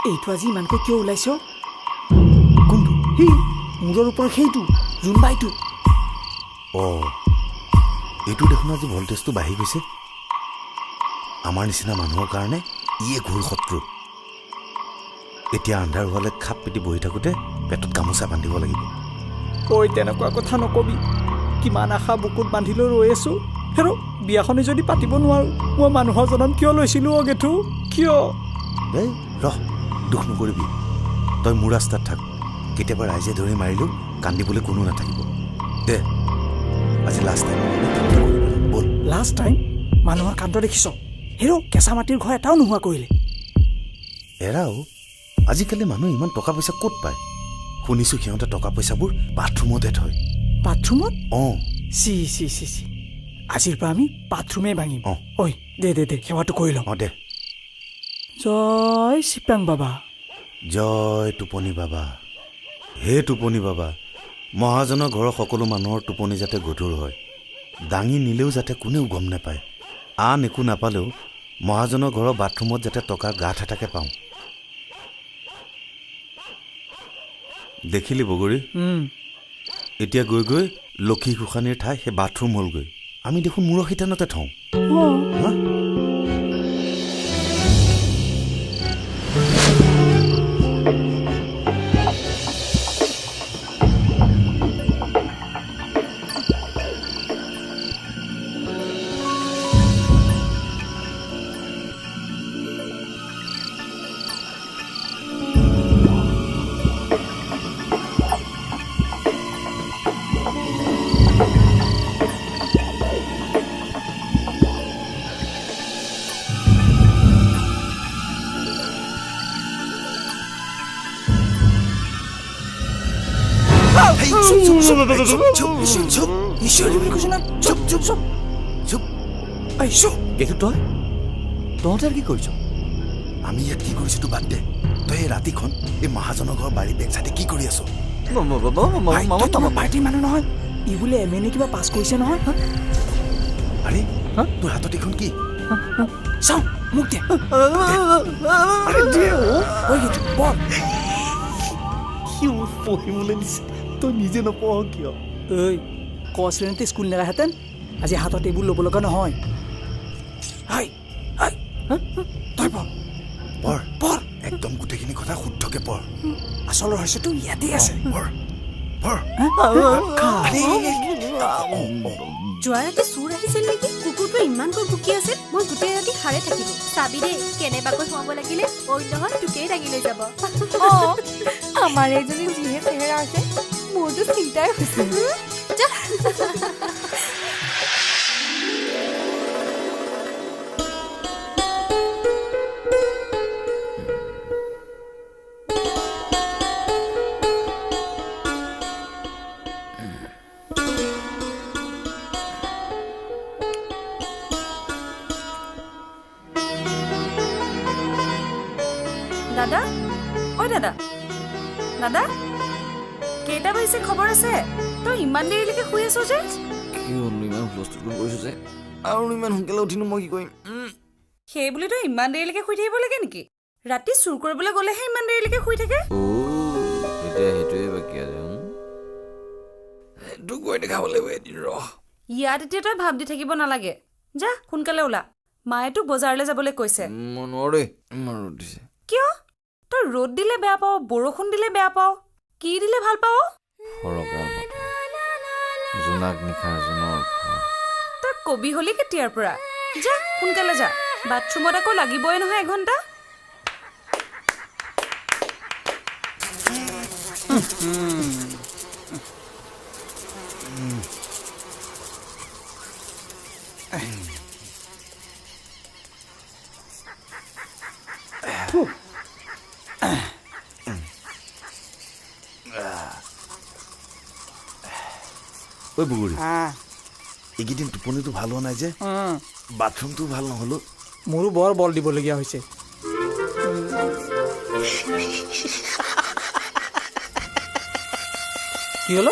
এইটো আজি ইমানকৈ কিয় ওলাইছ? কোনটো? সেই মূৰৰ ওপৰত সেইটো জোনবাইটো। এইটো দেখোন আজি ভল্টেজটো বাঢ়ি গৈছে। আমাৰ নিচিনা মানুহৰ কাৰণে ইয়ে ঘোৰ শত্ৰু। এতিয়া আন্ধাৰ হোৱালে খাপ পিটি বহি থাকোঁতে পেটত গামোচা বান্ধিব লাগিব। ঐ তেনেকুৱা কথা নকবি। কিমান আশা বুকুত বান্ধি লৈ ৰৈ আছোঁ। হেৰ বিয়াখনি যদি পাতিব নোৱাৰোঁ, মই মানুহৰ জনম কিয় লৈছিলোঁ গেঠু? কিয়? এই ৰহ, দুখ নকৰিবি। তই মোৰ ৰাস্তাত থাক। কেতিয়াবা ৰাইজে ধৰি মাৰিলেও কান্দিবলৈ কোনো নাথাকিব। দে আজি লাষ্ট টাইম বল। Last time? মানুহৰ কাণ্ড দেখিছ? হেৰ কেঁচা মাটিৰ ঘৰ এটাও নোহোৱা কৰিলে। এৰাও আজিকালি মানুহ ইমান টকা পইচা ক'ত পায়? শুনিছোঁ সিহঁতে টকা পইচাবোৰ বাথৰুমতে থয়। বাথৰুমত? C C C C. আজিৰ পৰা আমি বাথৰুমেই ভাঙিম। ঐ দে দে দে সেৱাটো কৰি লওঁ। দে। জয় চিপাং বাবা। জয় টোপনি বাবা। হে টোপনি বাবা, মহাজনৰ ঘৰৰ সকলো মানুহৰ টোপনি যাতে গধুৰ হয়, দাঙি নিলেও যাতে কোনেও গম নাপায়। আন একো নাপালেও মহাজনৰ ঘৰৰ বাথৰুমত যাতে টকাৰ গাঁত এটাকে পাওঁ। দেখিলি বগৰী? এতিয়া গৈ গৈ লক্ষী গোসাঁনীৰ ঠাই সেই বাথৰুম হ'লগৈ। আমি দেখোন মূৰৰ শিতানতে থওঁ। তহঁতে কি কৰিছ? আমি ইয়াত কি কৰিছো তো বাদ দে। তই এই ৰাতিখন এই মহাজনৰ ঘৰ বাৰী বেগ চাইডে কি কৰি আছ? পাৰ্টিৰ মানুহ নহয়, ই বোলে এমএনএ কিবা পাছ কৰিছে নহয়। আৰে তোৰ হাতত এইখন কি? চাওঁ মোক দে। পঢ়িবলৈ দিছে, তই নিজে নপঢ় কিয়? ঐ ক শ্ৰেণীতে স্কুল নেৰাহেঁতেন আজি হাতত এইবোৰ ল'ব লগা নহয়। তই পঢ় একদম গোটেইখিনি কথা শুদ্ধকে পঢ়। আচল ৰহস্যটো ইয়াতেই আছে। যোৱা ৰাতি চুৰ আহিছিল নেকি কুকুৰটো ইমানকৈ ভুকি আছিল মই গোটেই ৰাতি সাৰে থাকিলো চাবি দে কেনেবাকৈ সোমাব লাগিলে অন্য হয় তোকেই দাঙি লৈ যাব আমাৰ এজনী যিহে চেহেৰা আছে মোৰতো চিন্তাই হৈছে দাদা ঐ দাদা দাদা কেইটা বাজিছে খবৰ আছে তই ইমান দেৰিলৈকে শুই আছ যে কি হ'ল ইমান হুলস্থুল কৰিছো যে আৰু ইমান সোনকালে উঠিনো মই কি কৰিম সেই বুলি তই ইমান দেৰিলৈকে শুই থাকিব লাগে নেকি ৰাতি চুৰ কৰিবলৈ গ'লেহে ইমান দেৰিলৈকে শুই থাকে এতিয়া সেইটোৱে বাকী আছে তোক গৈ দেখাব লাগিব এদিন ৰহ ইয়াত এতিয়া তই ভাব দি থাকিব নালাগে যা সোনকালে ওলা মায়ে তোক বজাৰলৈ যাবলৈ কৈছে মই নোৱাৰো দেই ইমান ৰ'দ দিছে কিয় তই ৰ'দ দিলে বেয়া পাৱ বৰষুণ দিলে বেয়া পাৱ কি দিলে ভাল পাৱ সৰকাল জোনাক নিশাৰ জোনৰ তই কবি হলি কেতিয়াৰ পৰা যা সোনকালে যা বাথৰুমত আকৌ লাগিবই নহয় এঘণ্টা ঐ বুগুৰি এইকেইদিন টোপনিটো ভাল হোৱা নাই যে বাথৰুমটো ভাল নহ'লো মোৰো বৰ বল দিবলগীয়া হৈছে কি হ'ল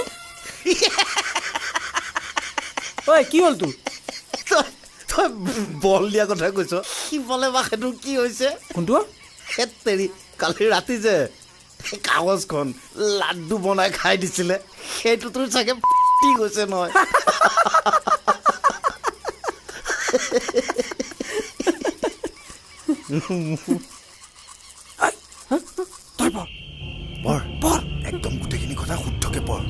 ঐ কি হ'ল তোৰ তই বল দিয়া কথা কৈছ সিফালে বা সেইটো কি হৈছে কোনটো তেৰি কালি ৰাতি যে কাগজখন লাড্ডু বনাই খাই দিছিলে সেইটো তোৰ চাগে গৈছে নহয় তই পঢ় পঢ় একদম গোটেইখিনি কথা শুদ্ধকে পঢ়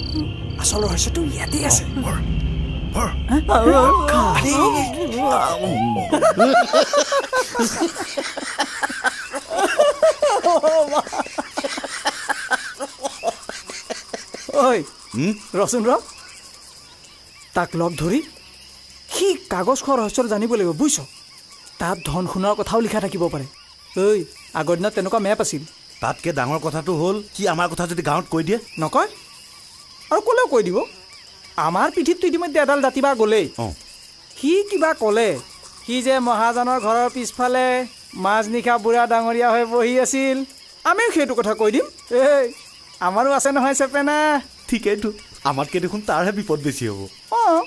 আচল ৰহস্যটো ইয়াতেই আছে পঢ় পঢ় ঐ ৰচোন ৰ তাক লগ ধৰি সি কাগজ খোৱা ৰহস্যটো জানিব লাগিব বুজিছ তাত ধন সোণৰ কথাও লিখা থাকিব পাৰে ঐ আগৰ দিনত তেনেকুৱা মেপ আছিল তাতকৈ ডাঙৰ কথাটো হ'ল সি আমাৰ কথা যদি গাঁৱত কৈ দিয়ে নকয় আৰু ক'লেও কৈ দিব আমাৰ পিঠিতটো ইতিমধ্যে এডাল দাঁতিবা গ'লেই সি কিবা ক'লে সি যে মহাজনৰ ঘৰৰ পিছফালে মাজনিশা বুঢ়া ডাঙৰীয়া হৈ বহি আছিল আমিও সেইটো কথা কৈ দিম এই আমাৰো আছে নহয় চেপেনা ঠিকেইতো আমাতকৈ দেখোন তাৰহে বিপদ বেছি হ'ব অঁ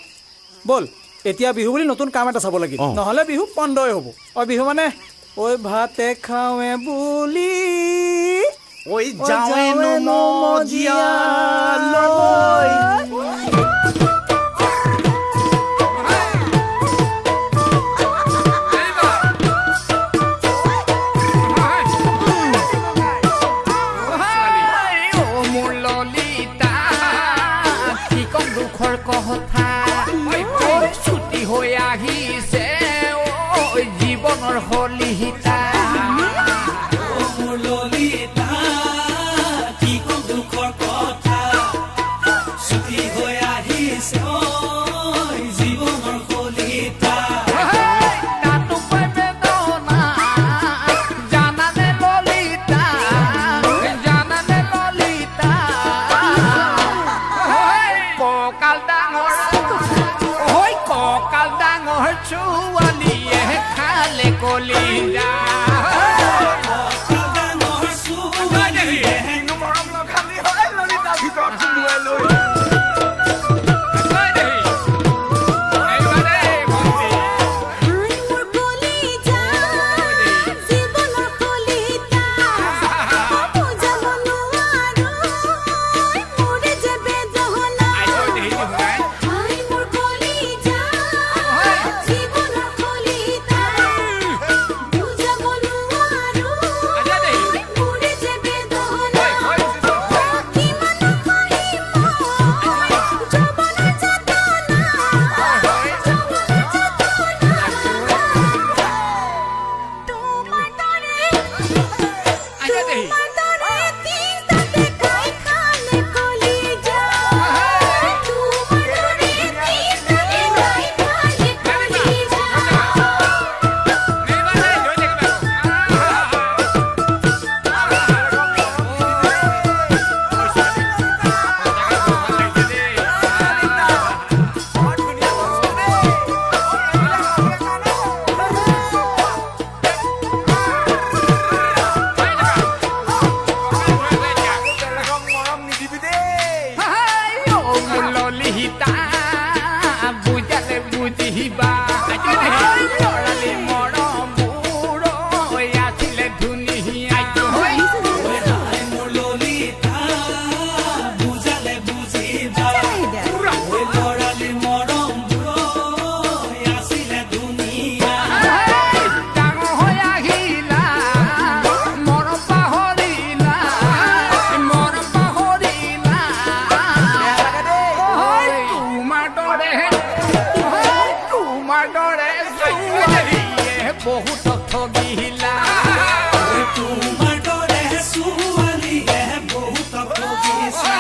ব'ল এতিয়া বিহু বুলি নতুন কাম এটা চাব লাগিব নহ'লে বিহু পন্দই হ'ব বিহু মানে ঐ ভাতে খাওঁৱে বুলি ঐ যাওঁৱে নমজিয়ালৈ জীৱনৰ হলিহিতা কি কম দুখৰ কথা ছুটি হৈ আহিছে জীৱনৰ হলিহিতা জানানে ললিতা ককাল ডাঙৰ ছোৱালীয়ে খালে কলিজা বুজাব ললিতা বুজালে বুজিবা লৰালি মৰম বুঢ় আছিলে ধুনীয়া মোৰ ললিতা বুজালে বুজিবা লৰালি মৰম আছিলে ধুনীয়া ডাঙৰ হৈ আহিলা মৰম পাহৰিলা তোমাৰ দৰে বহুত ঠগিলা তোমাৰ দৰে ছোৱালীয়ে বহুত ঠগিছে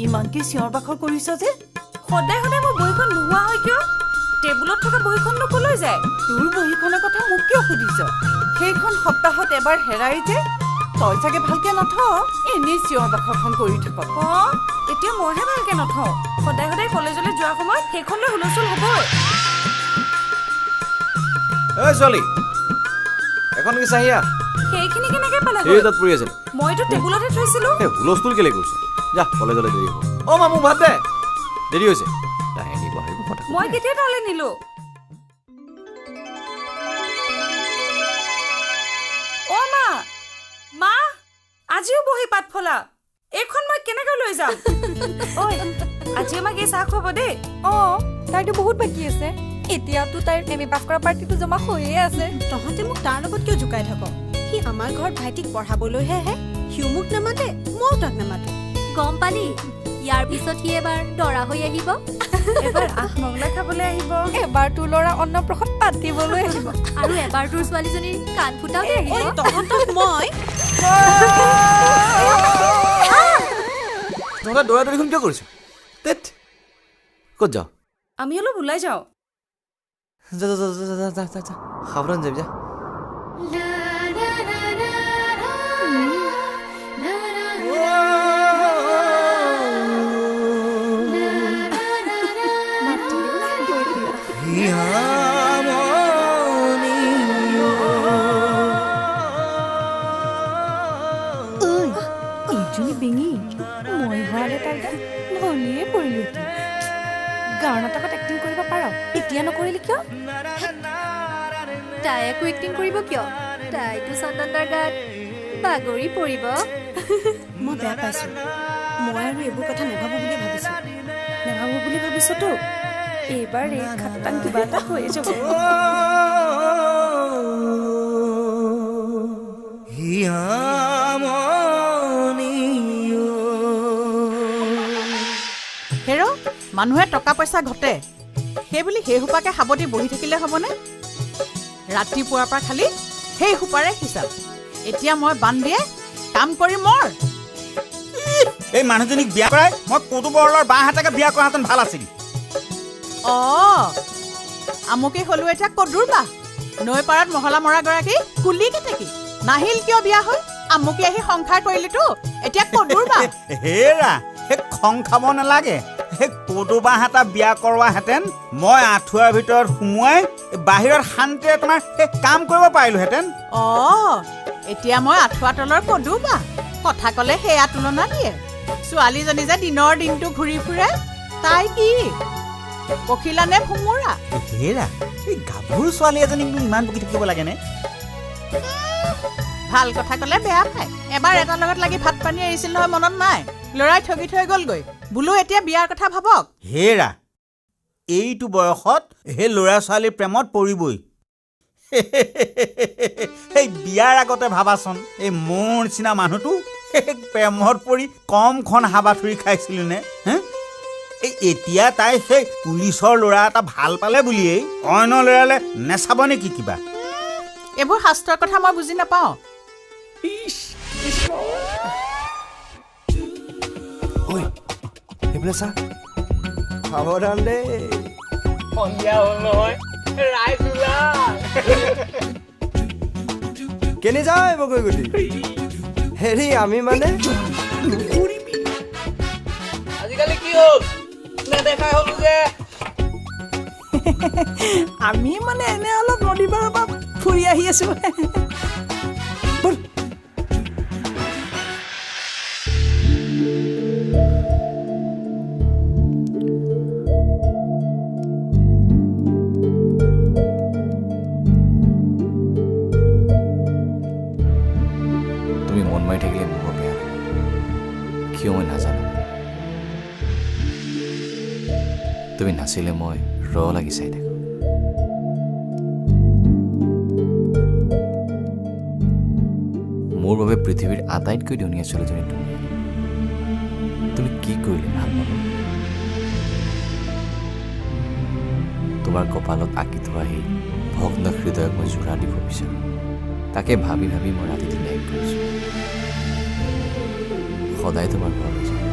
ইমানকে চিঞৰ বাখৰ কৰিছ যে সদায় সদায় মোৰ বহীখন নোহোৱা হয় কিয় টেবুলত থকা বহীখন নকলৈ যায় তোৰ বহীখনৰ কথা মোক কিয় সুধিছ সেইখন সপ্তাহত এবাৰ হেৰাই যে তই চাগে ভালকে নথ এনেই চিঞৰ বাখৰখন কৰি থাক এতিয়া মইহে ভালকে নথওঁ সদায় সদায় কলেজলৈ যোৱাৰ সময়ত সেইখনলৈ হুলস্থুল হ'বই ঐ ছোৱালী এখন কি চাহিয়া সেইখিনি কেনেকে পালে এই তাত পৰি আছিল মইতো টেবুলতে থৈছিলো এই হুলস্থুল কেলে কৰিছে যা কলেজলৈ দেৰি হ'ব অ মা মোক ভাত দে দেৰি হৈছে তাই নিব আহিব কথা মই কেতিয়া তালে নিলো অ মা মা আজিও বহি পাত ফলা এইখন মই কেনেকৈ লৈ যাম ঐ আজি আমাক এই চাহ খুৱাব দেই তাইতো বহুত বাকী আছে এতিয়াতো তাইৰ এমএ পাছ কৰা পাৰ্টিটো জমা হৈয়ে আছে তহঁতে মোক তাৰ লগত কিয় জুকাই থাক সি আমাৰ ঘৰত ভাইটিক পঢ়াবলৈহে আহে সিও মোক নামাতে মইও তাক নামাতো গম পালি ইয়াৰ পিছত সি এবাৰ দৰা হৈ আহিব এবাৰ আহমংলা খাবলৈ আহিব এবাৰ তোৰ ল'ৰা অন্নপ্ৰসন্ন পাতিবলৈ আহিব আৰু এবাৰ তোৰ ছোৱালীজনীৰ কাণ ফুটাওতে আহিব তহঁতক মই তহঁতে দৌৰা দৌৰিখন কিয় কৰিছ তেত ক'ত যাওঁ আমি অলপ ওলাই যাওঁ যা যা যা যা যা যা যা সাৱধান যাবি যা ইজনী বেঙি মই হোৱালে তাৰ গাত ভলিয়ে পৰিলো গাঁৱৰ নাটকত এক্টিং কৰিব পাৰ এতিয়া নকৰিলি কিয় তাই একো এক্টিং কৰিব কিয় তাইতো চন্দনৰ গাত বাগৰি পৰিব মই বেয়া পাইছো মই আৰু এইবোৰ কথা নাভাবো বুলি ভাবিছো নাভাবো বুলি ভাবিছতো এইবাৰ এই খাটাং কিবা এটা হৈ যাব হেৰ মানুহে টকা পইচা ঘটে সেইবুলি সেই সোপাকে সাৱটি বহি থাকিলে হ'বনে ৰাতিপুৱাৰ পৰা খালি সেই সোপাৰে হিচাপ এতিয়া মই বান দিয়ে কাম কৰি মৰ এই মানুহজনীক বিয়া কৰাই মই কদু বৰলৰ বাঁ হাতাকে বিয়া কৰাহেঁতেন ভাল আছিল আমুকে হলো এতিয়া কদুৰ বাহ নৈ পাৰত মহলা মৰা গৰাকী কুলি কেতেকী নাহিল কিয় বিয়া হৈ আমুকে আহি সংসাৰ কৰিলেতো এতিয়া কদুৰ বাহ হেৰা সেই খং খাব নালাগে সেই কদু বাঁহ এটা বিয়া কৰোৱাহেঁতেন মই আঁঠুৱাৰ ভিতৰত সোমোৱাই বাহিৰত শান্তিৰে তোমাৰ সেই কাম কৰিব পাৰিলোহেঁতেন এতিয়া মই আঁঠুৱা তলৰ কদু বাহ কথা ক'লে সেয়া তুলনা দিয়ে ছোৱালীজনী যে দিনৰ দিনটো ঘূৰি ফুৰে তাই কি পখিলা নে ভোমোৰা হেৰা এই গাভৰু ছোৱালী এজনীকনো ইমান বকি থাকিব লাগেনে ভাল কথা ক'লে বেয়া পায় এবাৰ এটাৰ লগত লাগি ভাত পানী এৰিছিল নহয় মনত নাই লৰাই ঠগি থৈ গ'লগৈ বোলো এতিয়া বিয়াৰ কথা ভাবক হেৰা এইটো বয়সত সেই ল'ৰা ছোৱালীৰ প্ৰেমত পৰিবই এই বিয়াৰ আগতে ভাবাচোন এই মোৰ নিচিনা মানুহটো প্ৰেমত পৰি কমখন হাবাথুৰি খাইছিলো নে এই এতিয়া তাই সেই পুলিচৰ ল'ৰা এটা ভাল পালে বুলিয়েই অন্য ল'ৰালে নেচাব নেকি কিবা এইবোৰ শাস্ত্ৰৰ কথা মই বুজি নাপাওঁ ঐ সেইফালে চা সাৱধান দেই সন্ধিয়া হ'ল নহয় ৰাইজ ওলা কেনি যায় বগৈ গুটি হেৰি আমি মানে আজিকালি কি হ'ল নেদেখাই হ'লো যে আমি মানে এনে অলপ নদী পাৰৰ পৰা ফুৰি আহি আছো ব'ল তুমি মন মাৰি থাকিলে মোৰ বেয়া লাগে কিয় মই নাজানো তুমি নাচিলে মই লাগি চাই থাকো মোৰ বাবে পৃথিৱীৰ আটাইতকৈ ধুনীয়া ছোৱালীজনী তুমি কি কৰিলে ভাল পাব তোমাৰ কপালত আঁকি থোৱা সেই ভগ্ন হৃদয়ক মই জোৰা দিব বিচাৰোঁ তাকে ভাবি ভাবি মই ৰাতিটো ন্যায় কৰিছোঁ সদায় তোমাৰ ঘৰলৈ যাওঁ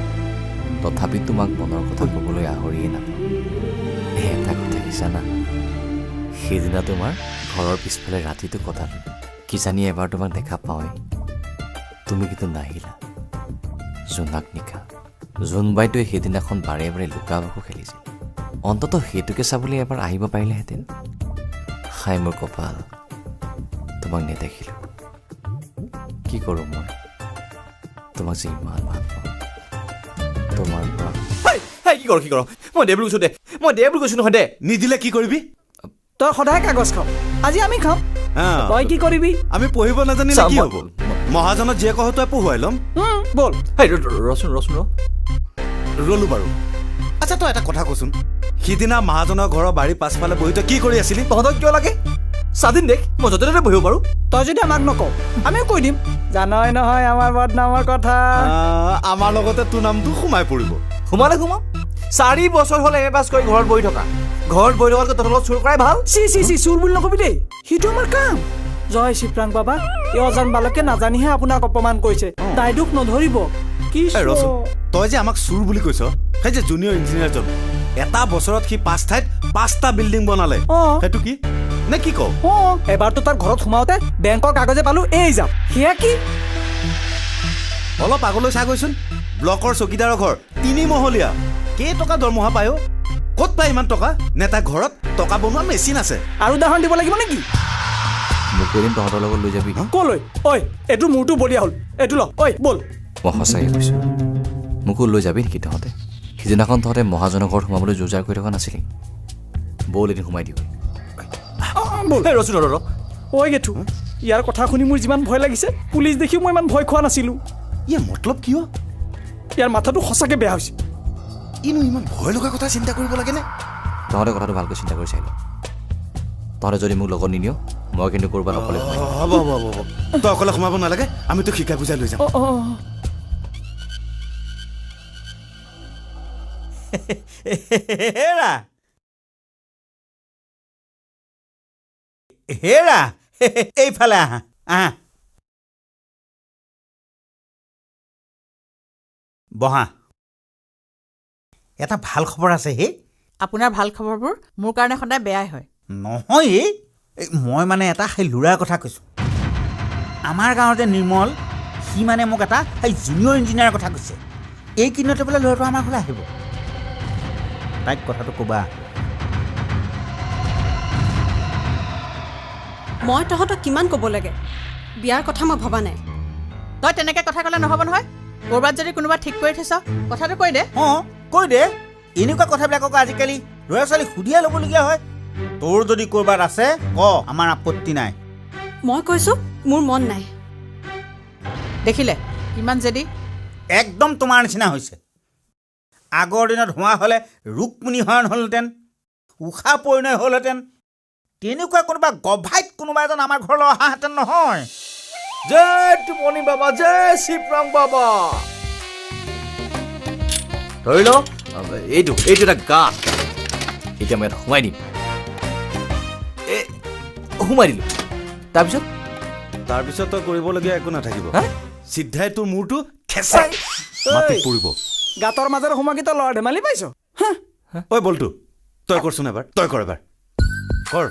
তথাপি তোমাক মনৰ কথা ক'বলৈ আহৰিয়ে নাপাওঁ এটা কথা কি জানা সেইদিনা তোমাৰ ঘৰৰ পিছফালে ৰাতিটো কটালো কিজানি এবাৰ তোমাক দেখা পাওঁৱে তুমি কিন্তু নাহিলা জোনাক নিশা জোনবাইটোৱে সেইদিনাখন বাৰে বাৰে লুকা ভাকু খেলিছিল অন্ততঃ সেইটোকে চাবলৈ এবাৰ আহিব পাৰিলেহেঁতেন হাই মোৰ কপাল তোমাক নেদেখিলোঁ কি কৰোঁ মই তোমাক যে ইমান ভাল পাওঁ তোমাৰ কি কৰ মই দে বুলি কৈছোঁ দে মই দে বুলি কৈছোঁ নহয় দে নিদিলে কি কৰিবি তই সদায় কাগজ খাওঁ আজি আমি খাম তই কি কৰিবি আমি পঢ়িব নাজানিলে কি হ'ব মহাজনত যিয়ে কওঁ তই পঢ়ুৱাই ল'ম ব'ল ৰচোন ৰলো বাৰু আচ্ছা তই এটা কথা কচোন সিদিনা মহাজনৰ ঘৰৰ বাৰীৰ পাছফালে বহি তই কি কৰি আছিলি তহঁতক কিয় লাগে স্বাধীন দেখ মই য'তে ত'তে বহিব পাৰোঁ তই যদি আমাক নকওঁ আমিও কৈ দিম জানই নহয় আমাৰ বদনামৰ কথা আমাৰ লগতে তোৰ নামটো সোমাই পৰিব সোমালে 4 বছৰ হ'ল এম এ পাছ কৰি ঘৰত বহি থকা ঘৰত বহি থকাতকৈ তহঁতৰ লগত চুৰ কৰাই ভাল চি চুৰ বুলি নকবি দেই সেইটো আমাৰ কাম জয় শিৱৰাং বাবা এই অজান বালকে নাজানিহে আপোনাক অপমান কৰিছে দাই দুখ নধৰিব কি তই যে আমাক চুৰ বুলি কৈছ সেই যে জুনিয়ৰ ইঞ্জিনিয়াৰজন এটা বছৰত সি 5 ঠাইত 5টা বিল্ডিং বনালে সেইটো কি নে কি কওঁ এবাৰতো তাৰ ঘৰত সোমাওঁতে বেংকৰ কাগজে পালো এই যাম সেয়া কি অলপ আগলৈ চাই গৈছোন ব্লকৰ চকীদাৰৰ ঘৰ 3 মহলীয়া কেইটকা দৰমহা পায় ক'ত পায় ইমান টকা নেতা ঘৰত টকা বনোৱা মেচিন আছে আৰু উদাহৰণ দিব লাগিব নেকি মোক এদিন তহঁতৰ লগত লৈ যাবি ক'লৈ ঐ এইটো মোৰটো বলিয়া হ'ল এইটো ল ঐ ব'ল মই সঁচাকৈ কৈছোঁ মোকো লৈ যাবি নেকি তহঁতে সিদিনাখন তহঁতে মহাজনৰ ঘৰত সোমাবলৈ জোৰ জাৰ কৰি থকা নাছিলি ব'ল এদিন সোমাই দিওঁ ৰচোন ঐ গেঠু ইয়াৰ কথা শুনি মোৰ যিমান ভয় লাগিছে পুলিচ দেখিও মই ইমান ভয় খোৱা নাছিলোঁ ইয়াৰ মতলব কিয় ইয়াৰ মাথাটো সঁচাকৈ বেয়া হৈছে ইনো ইমান ভয় লগা কথা চিন্তা কৰিব লাগেনে তহঁতে কথাটো ভালকৈ চিন্তা কৰি চাই ল তহঁতে যদি মোক লগত নিনিয় মই কিন্তু ক'ৰবাত অকলে হ'ব তই অকলে সোমাব নালাগে আমি তোক শিকাই বুজাই লৈ যাম হেৰা এইফালে আহা বহা এটা ভাল খবৰ আছে হে আপোনাৰ ভাল খবৰবোৰ মোৰ কাৰণে সদায় বেয়াই হয় নহয় মই মানে এটা সেই ল'ৰাৰ কথা কৈছোঁ আমাৰ গাঁৱতে নিৰ্মল সি মানে মোক এটা সেই জুনিয়ৰ ইঞ্জিনিয়াৰৰ কথা কৈছে এইকেইদিনতে বোলে ল'ৰাটো আমাৰ ঘৰলৈ আহিব তাইক কথাটো ক'বা মই তহঁতক কিমান ক'ব লাগে বিয়াৰ কথা মই ভবা নাই তই তেনেকৈ কথা ক'লে নহ'ব নহয় ক'ৰবাত যদি কোনোবা ঠিক কৰি থৈছ কথাটো কৈ দে অঁ কৈ দে এনেকুৱা কথাবিলাকক আজিকালি ল'ৰা ছোৱালী সুধিয়ে ল'বলগীয়া হয় তোৰ যদি ক'ৰবাত আছে ক আমাৰ আপত্তি নাই মই কৈছোঁ মোৰ মন নাই দেখিলে কিমান জেদি একদম তোমাৰ নিচিনা হৈছে আগৰ দিনত হোৱা হ'লে ৰুক্মিণী হৰণ হ'লহেঁতেন উষা পৰিণয় হ'লহেঁতেন তেনেকুৱা কোনোবা গভাইত কোনোবা এজন আমাৰ ঘৰলৈ অহাহেঁতেন নহয় জয় টোপনি বাবা জয় শিৱৰাম বাবা ধৰি ল এইটো এটা গাঁত এতিয়া মই ইয়াত সোমাই দিম সোমাই দিলোঁ তাৰপিছত তই কৰিবলগীয়া একো নাথাকিব চিধাই তোৰ মূৰটো খেঁচাই মাটিত পৰিব গাঁতৰ মাজেৰে সোমাকি তই ল'ৰা ধেমালি পাইছ ঐ বলটো তই কৰচোন এবাৰ তই কৰ এবাৰ কৰ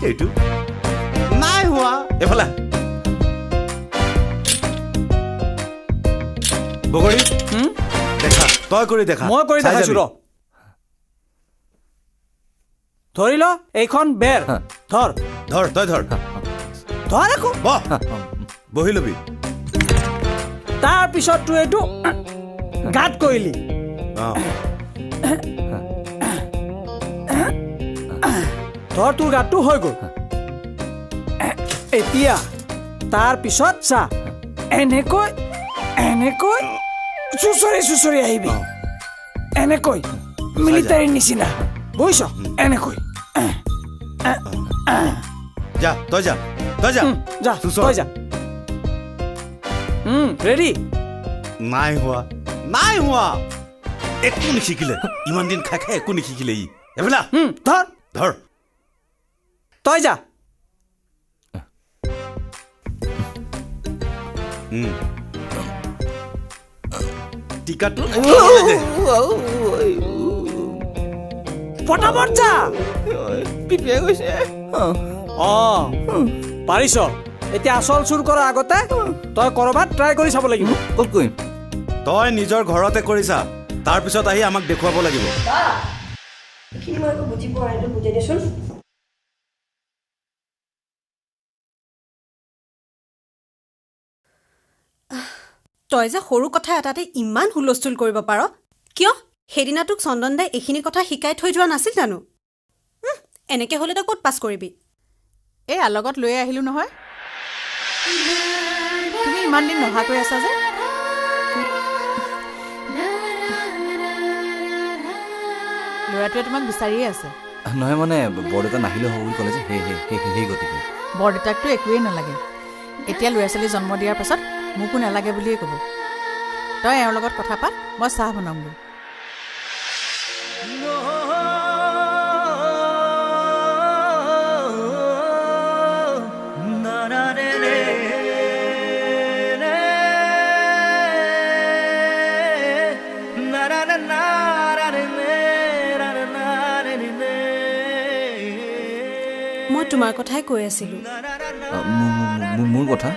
এইটো নাই হোৱা এফালে বগৰী দেখা তই কৰি দেখা মই কৰি দেখাইছো ৰ ধৰি ল এইখন বেৰ ধৰ ধৰ তই ধৰ ধৰ আকৌ বহি ল'বি তাৰপিছত তোৰ এইটো গাঁত কৰিলি ধৰ তোৰ গাঁতটো হৈ গ'ল এতিয়া তাৰপিছত চা এনেকৈ এনেকৈ চুচৰি আহিবি এনেকৈ মিলিটাৰীৰ নিচিনা বুজিছ এনেকৈ যা তই যা তই যা যা তই যা ৰেডি নাই হোৱা একো নিশিকিলে ইমান দিন খাই একো নিশিকিলে ই এবেলা ধৰ ধৰ তই যা টিকাটো পটাপট যা পিপিয়াই গৈছে পাৰিছ এতিয়া আচল চুৰ কৰাৰ আগতে তই কৰবাত ট্ৰাই কৰি চাব লাগিব ক'ত কৰিম তই নিজৰ ঘৰতে কৰিছা তাৰপিছত আহি আমাক দেখুৱাব লাগিব বুজি পোৱা এইটো বুজাই দেচোন তই যে সৰু কথা এটাতে ইমান হুলস্থুল কৰিব পাৰ কিয় সেইদিনা তোক চন্দন দাই এইখিনি কথা শিকাই থৈ যোৱা নাছিল জানো এনেকে হ'লে তই ক'ত পাছ কৰিবি এই আলগত লৈ আহিলোঁ নহয় তুমি ইমান দিন নহাকৈ আছা যে ল'ৰাটোৱে তোমাক বিচাৰিয়ে আছে নহয় মানে বৰদেউতা নাহিলে হ'ব বুলি ক'লে যে সেই গতিকে বৰদেউতাকতো একোৱেই নালাগে এতিয়া ল'ৰা ছোৱালী জন্ম দিয়াৰ পাছত মোকো নালাগে বুলিয়ে ক'ব তই এওঁৰ লগত কথা পাত মই চাহ বনামগৈ মই তোমাৰ কথাই কৈ আছিলোঁ মোৰ কথা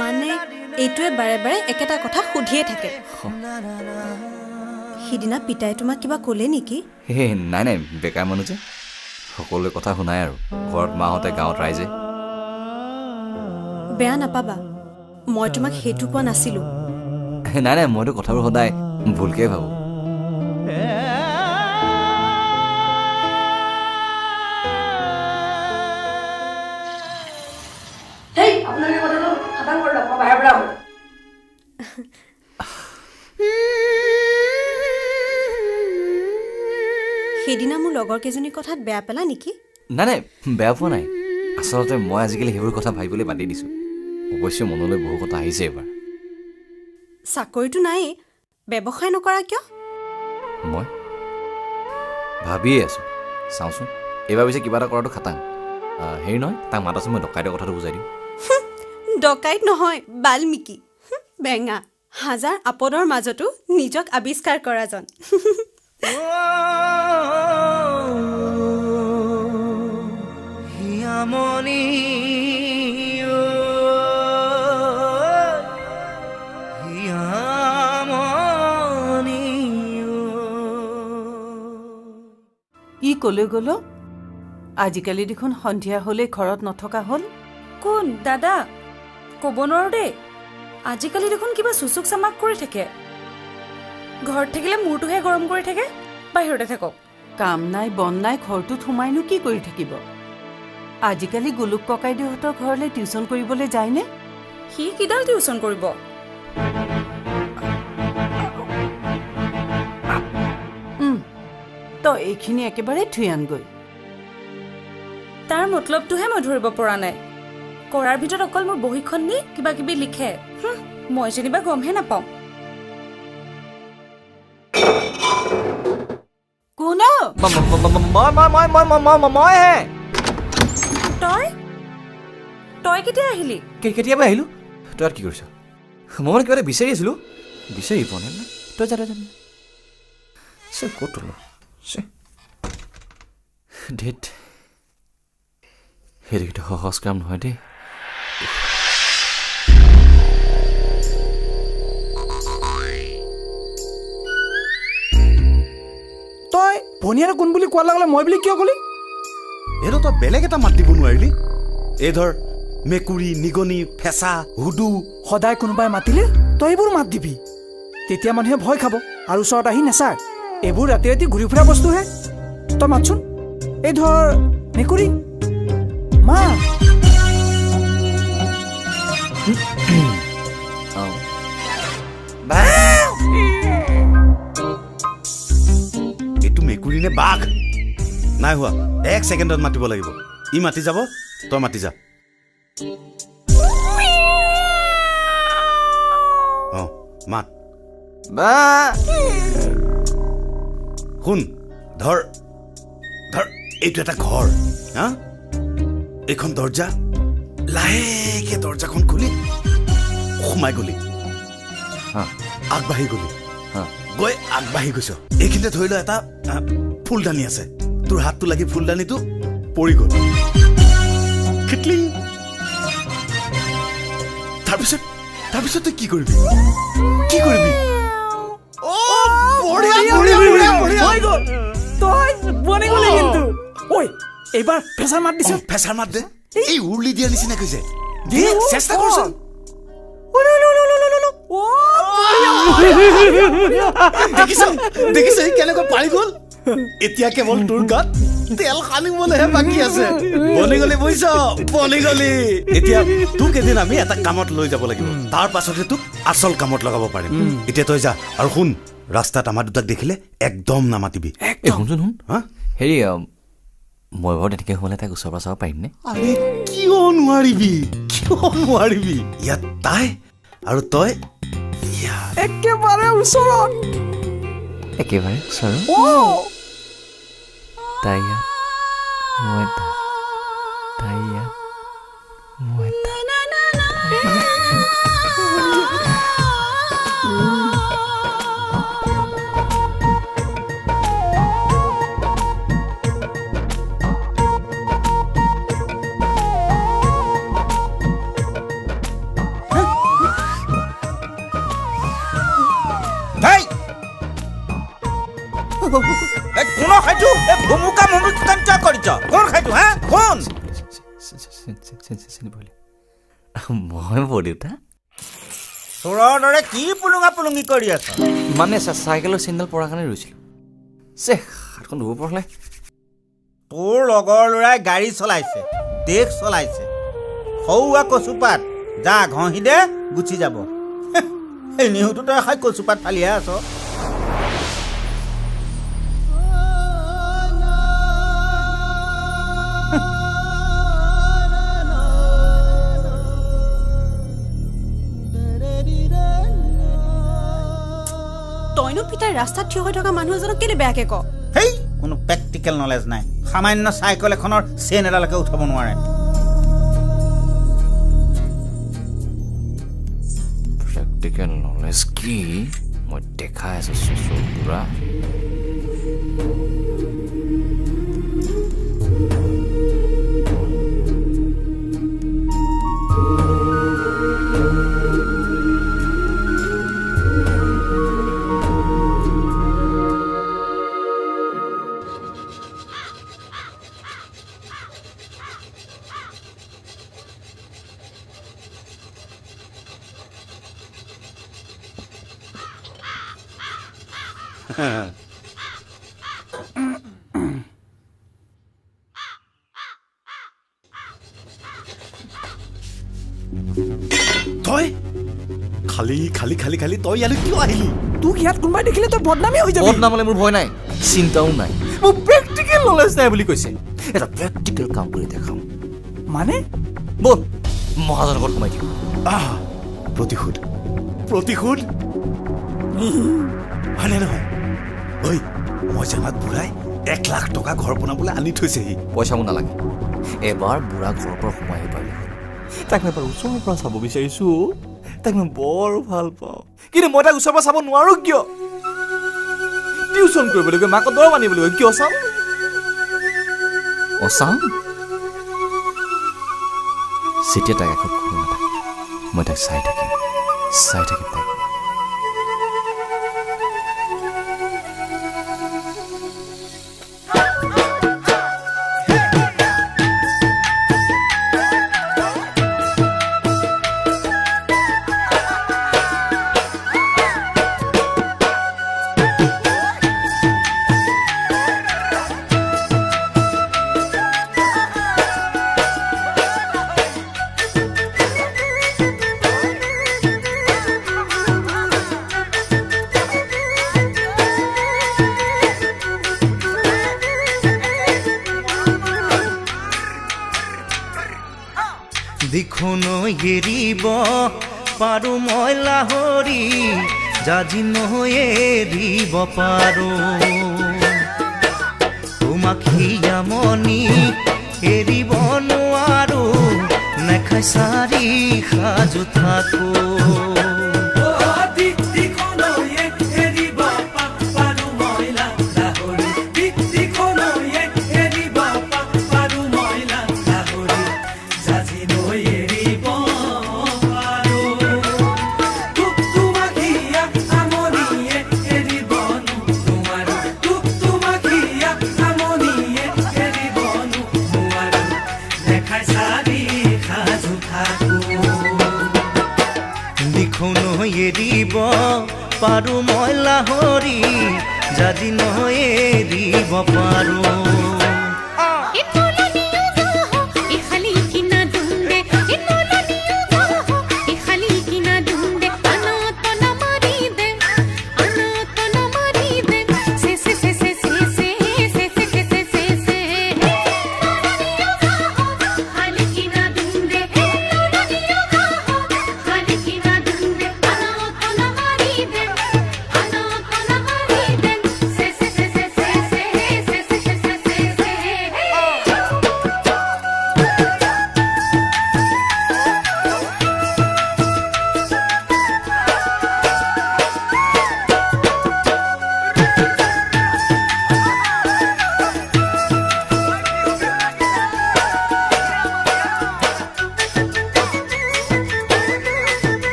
মানে এইটোৱে বাৰে বাৰে একেটা কথা সুধিয়ে থাকে সিদিনা পিতাই তোমাক কিবা ক'লে নেকি নাই বেকাৰ মানুহ যে সকলোৱে কথা শুনাই আৰু ঘৰত মাহঁতে গাঁৱত ৰাইজে বেয়া নাপাবা মই তোমাক সেইটো কোৱা নাছিলোঁ নাই মইতো কথাবোৰ সদায় ভুলকে ভাবোঁ সেইদিনা মোৰ লগৰ কেইজনীৰ কথাত বেয়া পেলা নেকি নাই বেয়া পোৱা নাই আচলতে মই আজিকালি সেইবোৰ কথা ভাবিবলৈ বাদ দিছোঁ অৱশ্যে মনলৈ বহু কথা আহিছে এবাৰ চাকৰিটো নায়েই ব্যৱসায় নকৰা কিয় মই ভাবিয়ে আছোঁ চাওঁচোন এইবাৰ পিছে কিবা এটা কৰাটো খাটাং হেৰি নহয় তাক মাতাচোন মই ডকাইতৰ কথাটো বুজাই দিম ডকাইত নহয় বাল্মিকী বেঙা হাজাৰ আপদৰ মাজতো নিজক আৱিষ্কাৰ কৰাজন ই ক'লৈ গ'ল আজিকালি দেখোন সন্ধিয়া হ'লে ঘৰত নথকা হ'ল কোন দাদা ক'ব নোৱাৰো দেই আজিকালি দেখোন কিবা চুচুক চামাক কৰি থাকে ঘৰত থাকিলে মূৰটোহে গৰম কৰি থাকে বাহিৰতে থাকক কাম নাই বন নাই ঘৰটোত সোমাইনো কি কৰি থাকিব আজিকালি গোলুক ককাইদেউহঁতৰ ঘৰলৈ টিউচন কৰিবলৈ যায়নে সি কিডাল টিউচন কৰিব তই এইখিনি একেবাৰে থৈ আনগৈ তাৰ মতলবটোহে মই ধৰিব পৰা নাই কৰাৰ ভিতৰত অকল মোৰ বহীখন নি কিবা কিবি লিখে মই যেনিবা গমহে নাপাওঁ কোন তই কেতিয়া আহিলি কেতিয়াবা আহিলো তই আৰু কি কৰিছ মই মানে কিবা এটা বিচাৰি আছিলো বিচাৰি পোৱা নাই তই যা ক'ত ধেত সেইটো সহজ কাম নহয় দেই তই ভনীয়াৰ কোন বুলি কোৱাৰ লগে মই বুলি কিয় ক'লি এইটো তই বেলেগ এটা মাত দিব নোৱাৰিলি এই ধৰ মেকুৰী নিগনি ফেঁচা হুদু সদায় কোনোবাই মাতিলে তই এইবোৰ মাত দিবি তেতিয়া মানুহে ভয় খাব আৰু ওচৰত আহি নাচায় এইবোৰ ৰাতি ৰাতি ঘূৰি ফুৰা বস্তুহে তই মাতচোন এই ধৰ মেকুৰী মা এইটো মেকুৰী নে বাঘ নাই হোৱা 1 ছেকেণ্ডত মাতিব লাগিব ই মাতি যাব তই মাতি যা মাত শুন ধৰ এইটো এটা ঘৰ হা এইখন দৰ্জা লাহেকে দৰ্জাখন খুলি সোমাই গলি আগবাঢ়ি গলি গৈ আগবাঢ়ি গৈছ এইখিনিতে ধৰি ল এটা ফুলদানি আছে তোৰ হাতটো লাগি ফুলদানিটো পৰি গ'ল তাৰপিছত তই কি কৰিবি তই বনি গলি কিন্তু ঐ এইবাৰ ফেঁচাৰ মাত দিছ ফেঁচাৰ মাত দে এই উৰুলি দিয়া নিচিনা কৈছে চেষ্টা কৰচোন দেখিছ কেনেকৈ পাৰি গ'ল এতিয়া কেৱল তোৰ গাত তেল সানিবলৈহে বাকী আছে বনি গলি বুজিছ বনি গলি এতিয়া তোক এদিন আমি এটা কামত লৈ যাব লাগিব তাৰ পাছতহে তোক আচল কামত লগাব পাৰিম এতিয়া তই যা আৰু শুন ৰাস্তাত আমাৰ দুটাক দেখিলে একদম নামাতিবি শুনচোন হেৰি মই বাৰু তেনেকৈ হ'লে তাইক ওচৰ পৰা চাব পাৰিমনে কিয় নোৱাৰিবি ইয়াত তাই আৰু তই একেবাৰে ওচৰত তাই ইয়াত মই তাই ইয়াত মই মই বলিউটা চোৰৰ দৰে কি পুলুঙা পুলুঙি কৰি আছ মানে চাইকেলৰ চেণ্ডেল পৰাৰ কাৰণে ৰৈছিলোঁ হাতখন ধুব পৰা তোৰ লগৰ ল'ৰাই গাড়ী চলাইছে দেশ চলাইছে সৌৱা কচুপাত যা ঘঁহি দে গুচি যাব এই নিহুটো তই খাই কচুপাত ফালিহে আছ তইনো পিতাই ৰাস্তাত থিয় হৈ থকা মানুহ এজনক কেলে বেয়াকে ক হেই কোনো প্ৰেক্টিকেল নলেজ নাই সামান্য চাইকেল এখনৰ চেইন এডালকে উঠাব নোৱাৰে প্ৰেক্টিকেল নলেজ কি মই দেখাই আছো পুৰা তই খালি খালি খালি খালি তই ইয়ালৈ কিয় আহিলি? তোক ইয়াত কোনোবাই দেখিলে তই বদনামী হৈ যাবি। বদনামলে মোৰ ভয় নাই, চিন্তাও নাই। মোৰ প্ৰেক্টিকেল নলেজ নাই বুলি কৈছে। এটা প্ৰেক্টিকেল কাম কৰি দেখাম। মানে বল মহাজনৰ ঘৰত সোমাই দিম। প্ৰতিশোধ প্ৰতিশোধ হয়নে নহয়? ঐ মই জানাত বুঢ়াই 1 লাখ টকা ঘৰ বনাবলৈ আনি থৈছেহি। পইচা মোৰ নালাগে, এবাৰ বুঢ়া ঘৰৰ পৰা সোমাই আহিব পাৰিলে তাক মই এবাৰ ওচৰৰ পৰা চাব বিচাৰিছো। তাক মই বৰ ভাল পাওঁ, কিন্তু মই তাক ওচৰৰ পৰা চাব নোৱাৰো। কিয়? টিউচন কৰিবলৈ গৈ মাকক দৰৱ আনিবলৈ গৈ কিয় চাম? চাম যেতিয়া তাক এখন কোনো নাথাকে মই তাক চাই থাকিম তাক। দিখোন এৰিব পাৰো মই লাহৰি, জাজি এৰিব পাৰো তোমাক হিয়ামনি এৰিব নোৱাৰো, নেখাই চাৰি সাজু থাকো। এৰিব পাৰো মই লাহৰি, জাজি এৰিব পাৰো।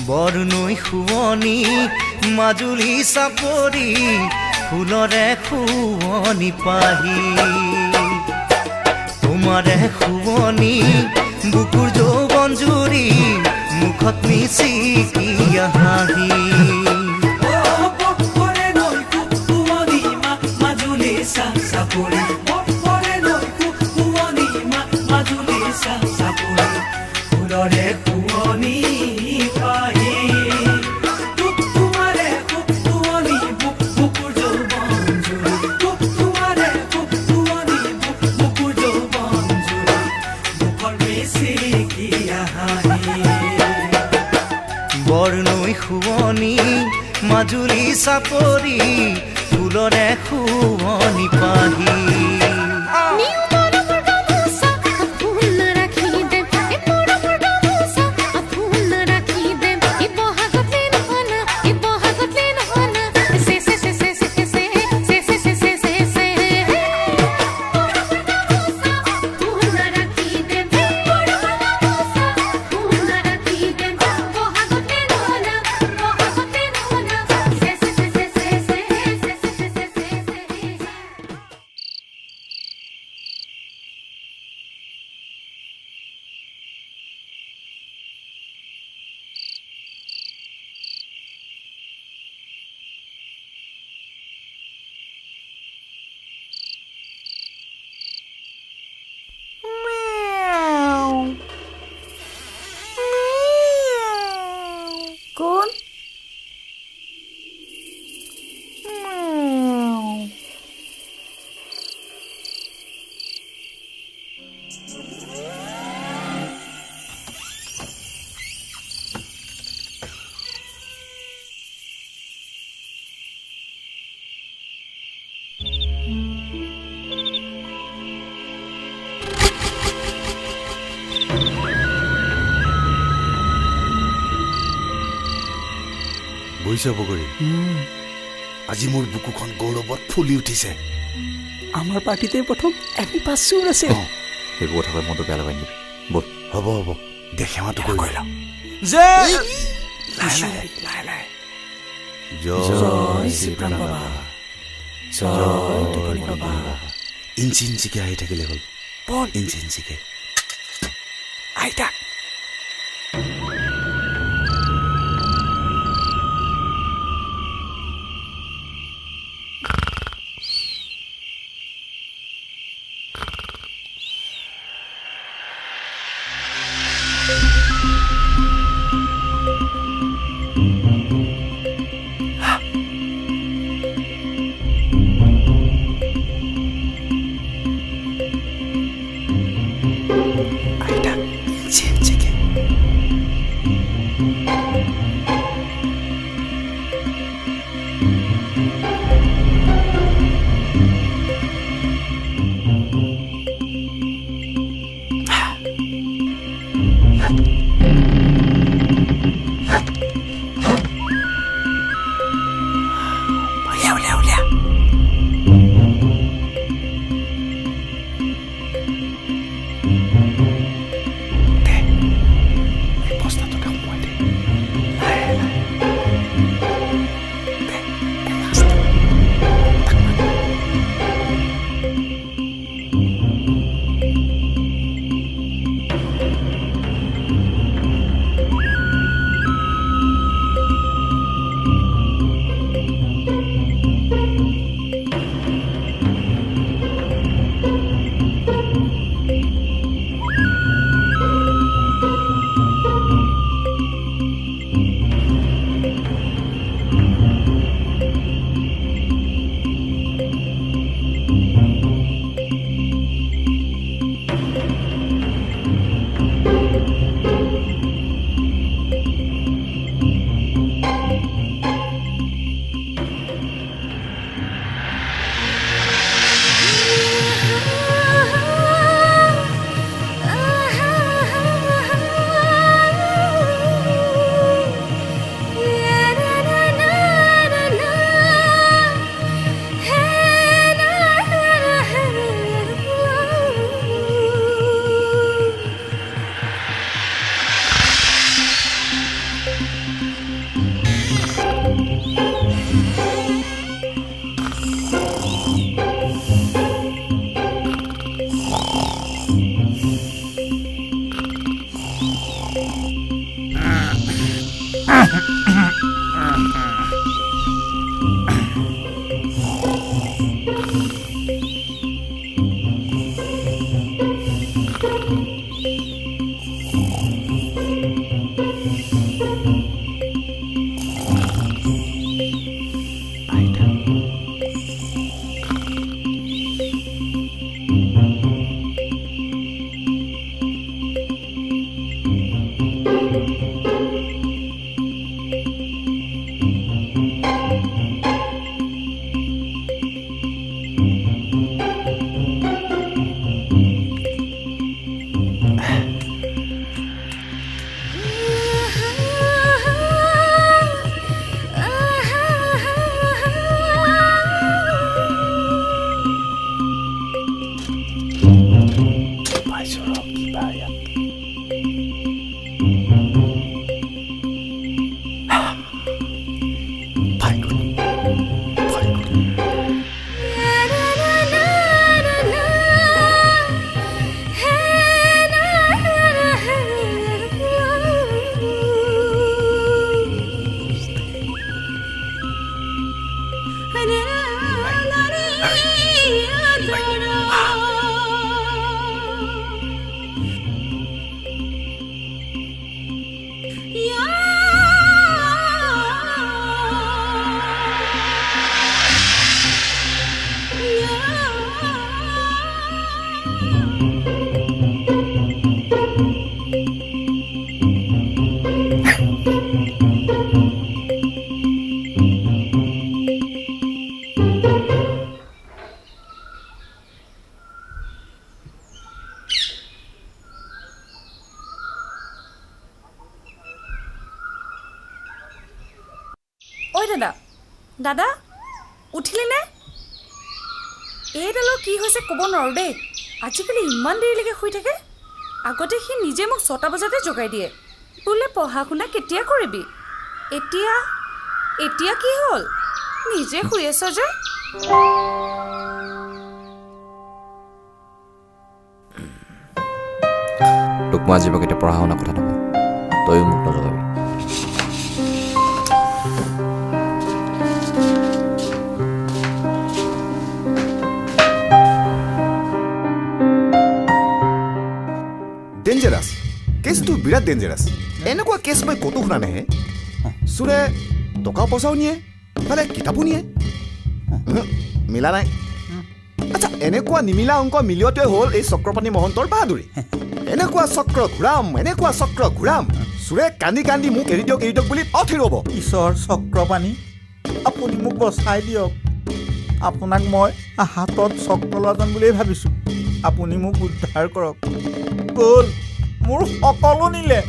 বৰনৈ শুৱনি মাজুলী চাপৰি, ফুলৰে শুৱনি পাহি তোমাৰে শুৱনি বুকুৰ যৌৱন জুৰি, মুখত মিচিকিয়া হাঁহি। ফুলৰে শুৱনি পাহি তোমাৰে শুৱনি বুকুৰ যৌৱন জুৰি, তোমাৰে শুৱনি বুকুৰ যৌৱন জুৰি, মুখৰ মিচিকিয়া হাঁহি। বৰনৈ শুৱনি মাজুলী চাপৰি, ফুলৰে শুৱনি পাহি হৈছে বগৰী আজি মোৰ বুকুখন গৌৰৱত ফুলি উঠিছে আমাৰ পাৰ্টিতে প্ৰথম এমি পাছৰ আছে সেইবোৰ কথা কৈ মনটো বেয়া লগাই নিবি বল হ'ব হ'ব দেখেমাটো কৰি লওঁ জয় জয় শ্ৰীপ্ৰাণ বাবা জয় টোপনি বাবা ইঞ্চি ইঞ্চিকে আহি থাকিলে হ'ল বল ইঞ্চি ইঞ্চিকে আইতা চিন দাদা উঠিলে নে এইডালৰ কি হৈছে ক'ব নোৱাৰোঁ দেই আজিকালি ইমান দেৰিলৈকে শুই থাকে আগতে সি নিজে মোক 6টা বজাতে জগাই দিয়ে বোলে পঢ়া শুনা কেতিয়া কৰিবি এতিয়া এতিয়া কি হ'ল নিজে শুই আছ যে তোক মই আজিৰ পৰা কেতিয়া পঢ়া শুনা কথা নকওঁ তইও মোক নজগাবি ডেঞ্জাৰাছ কেছটো বিৰাট ডেঞ্জাৰাছ এনেকুৱা কেছ মই ক'তো শুনা নাহে চোৰে টকা পইচাও নিয়ে ইফালে কিতাপো নিয়ে মিলা নাই আচ্ছা এনেকুৱা নিমিলা অংক মিলোৱাটোৱে হ'ল এই চক্ৰপাণি মহন্তৰ বাহাদুৰি এনেকুৱা চক্ৰ ঘূৰাম চোৰে কান্দি কান্দি মোক এৰি দিয়ক বুলি অথি ৰ'ব ঈশ্বৰ চক্ৰপাণি আপুনি মোক বচাই দিয়ক আপোনাক মই হাতত চক্ৰ লোৱাজন বুলিয়েই ভাবিছোঁ আপুনি মোক উদ্ধাৰ কৰক গ'ল মোৰ সকলো নিলে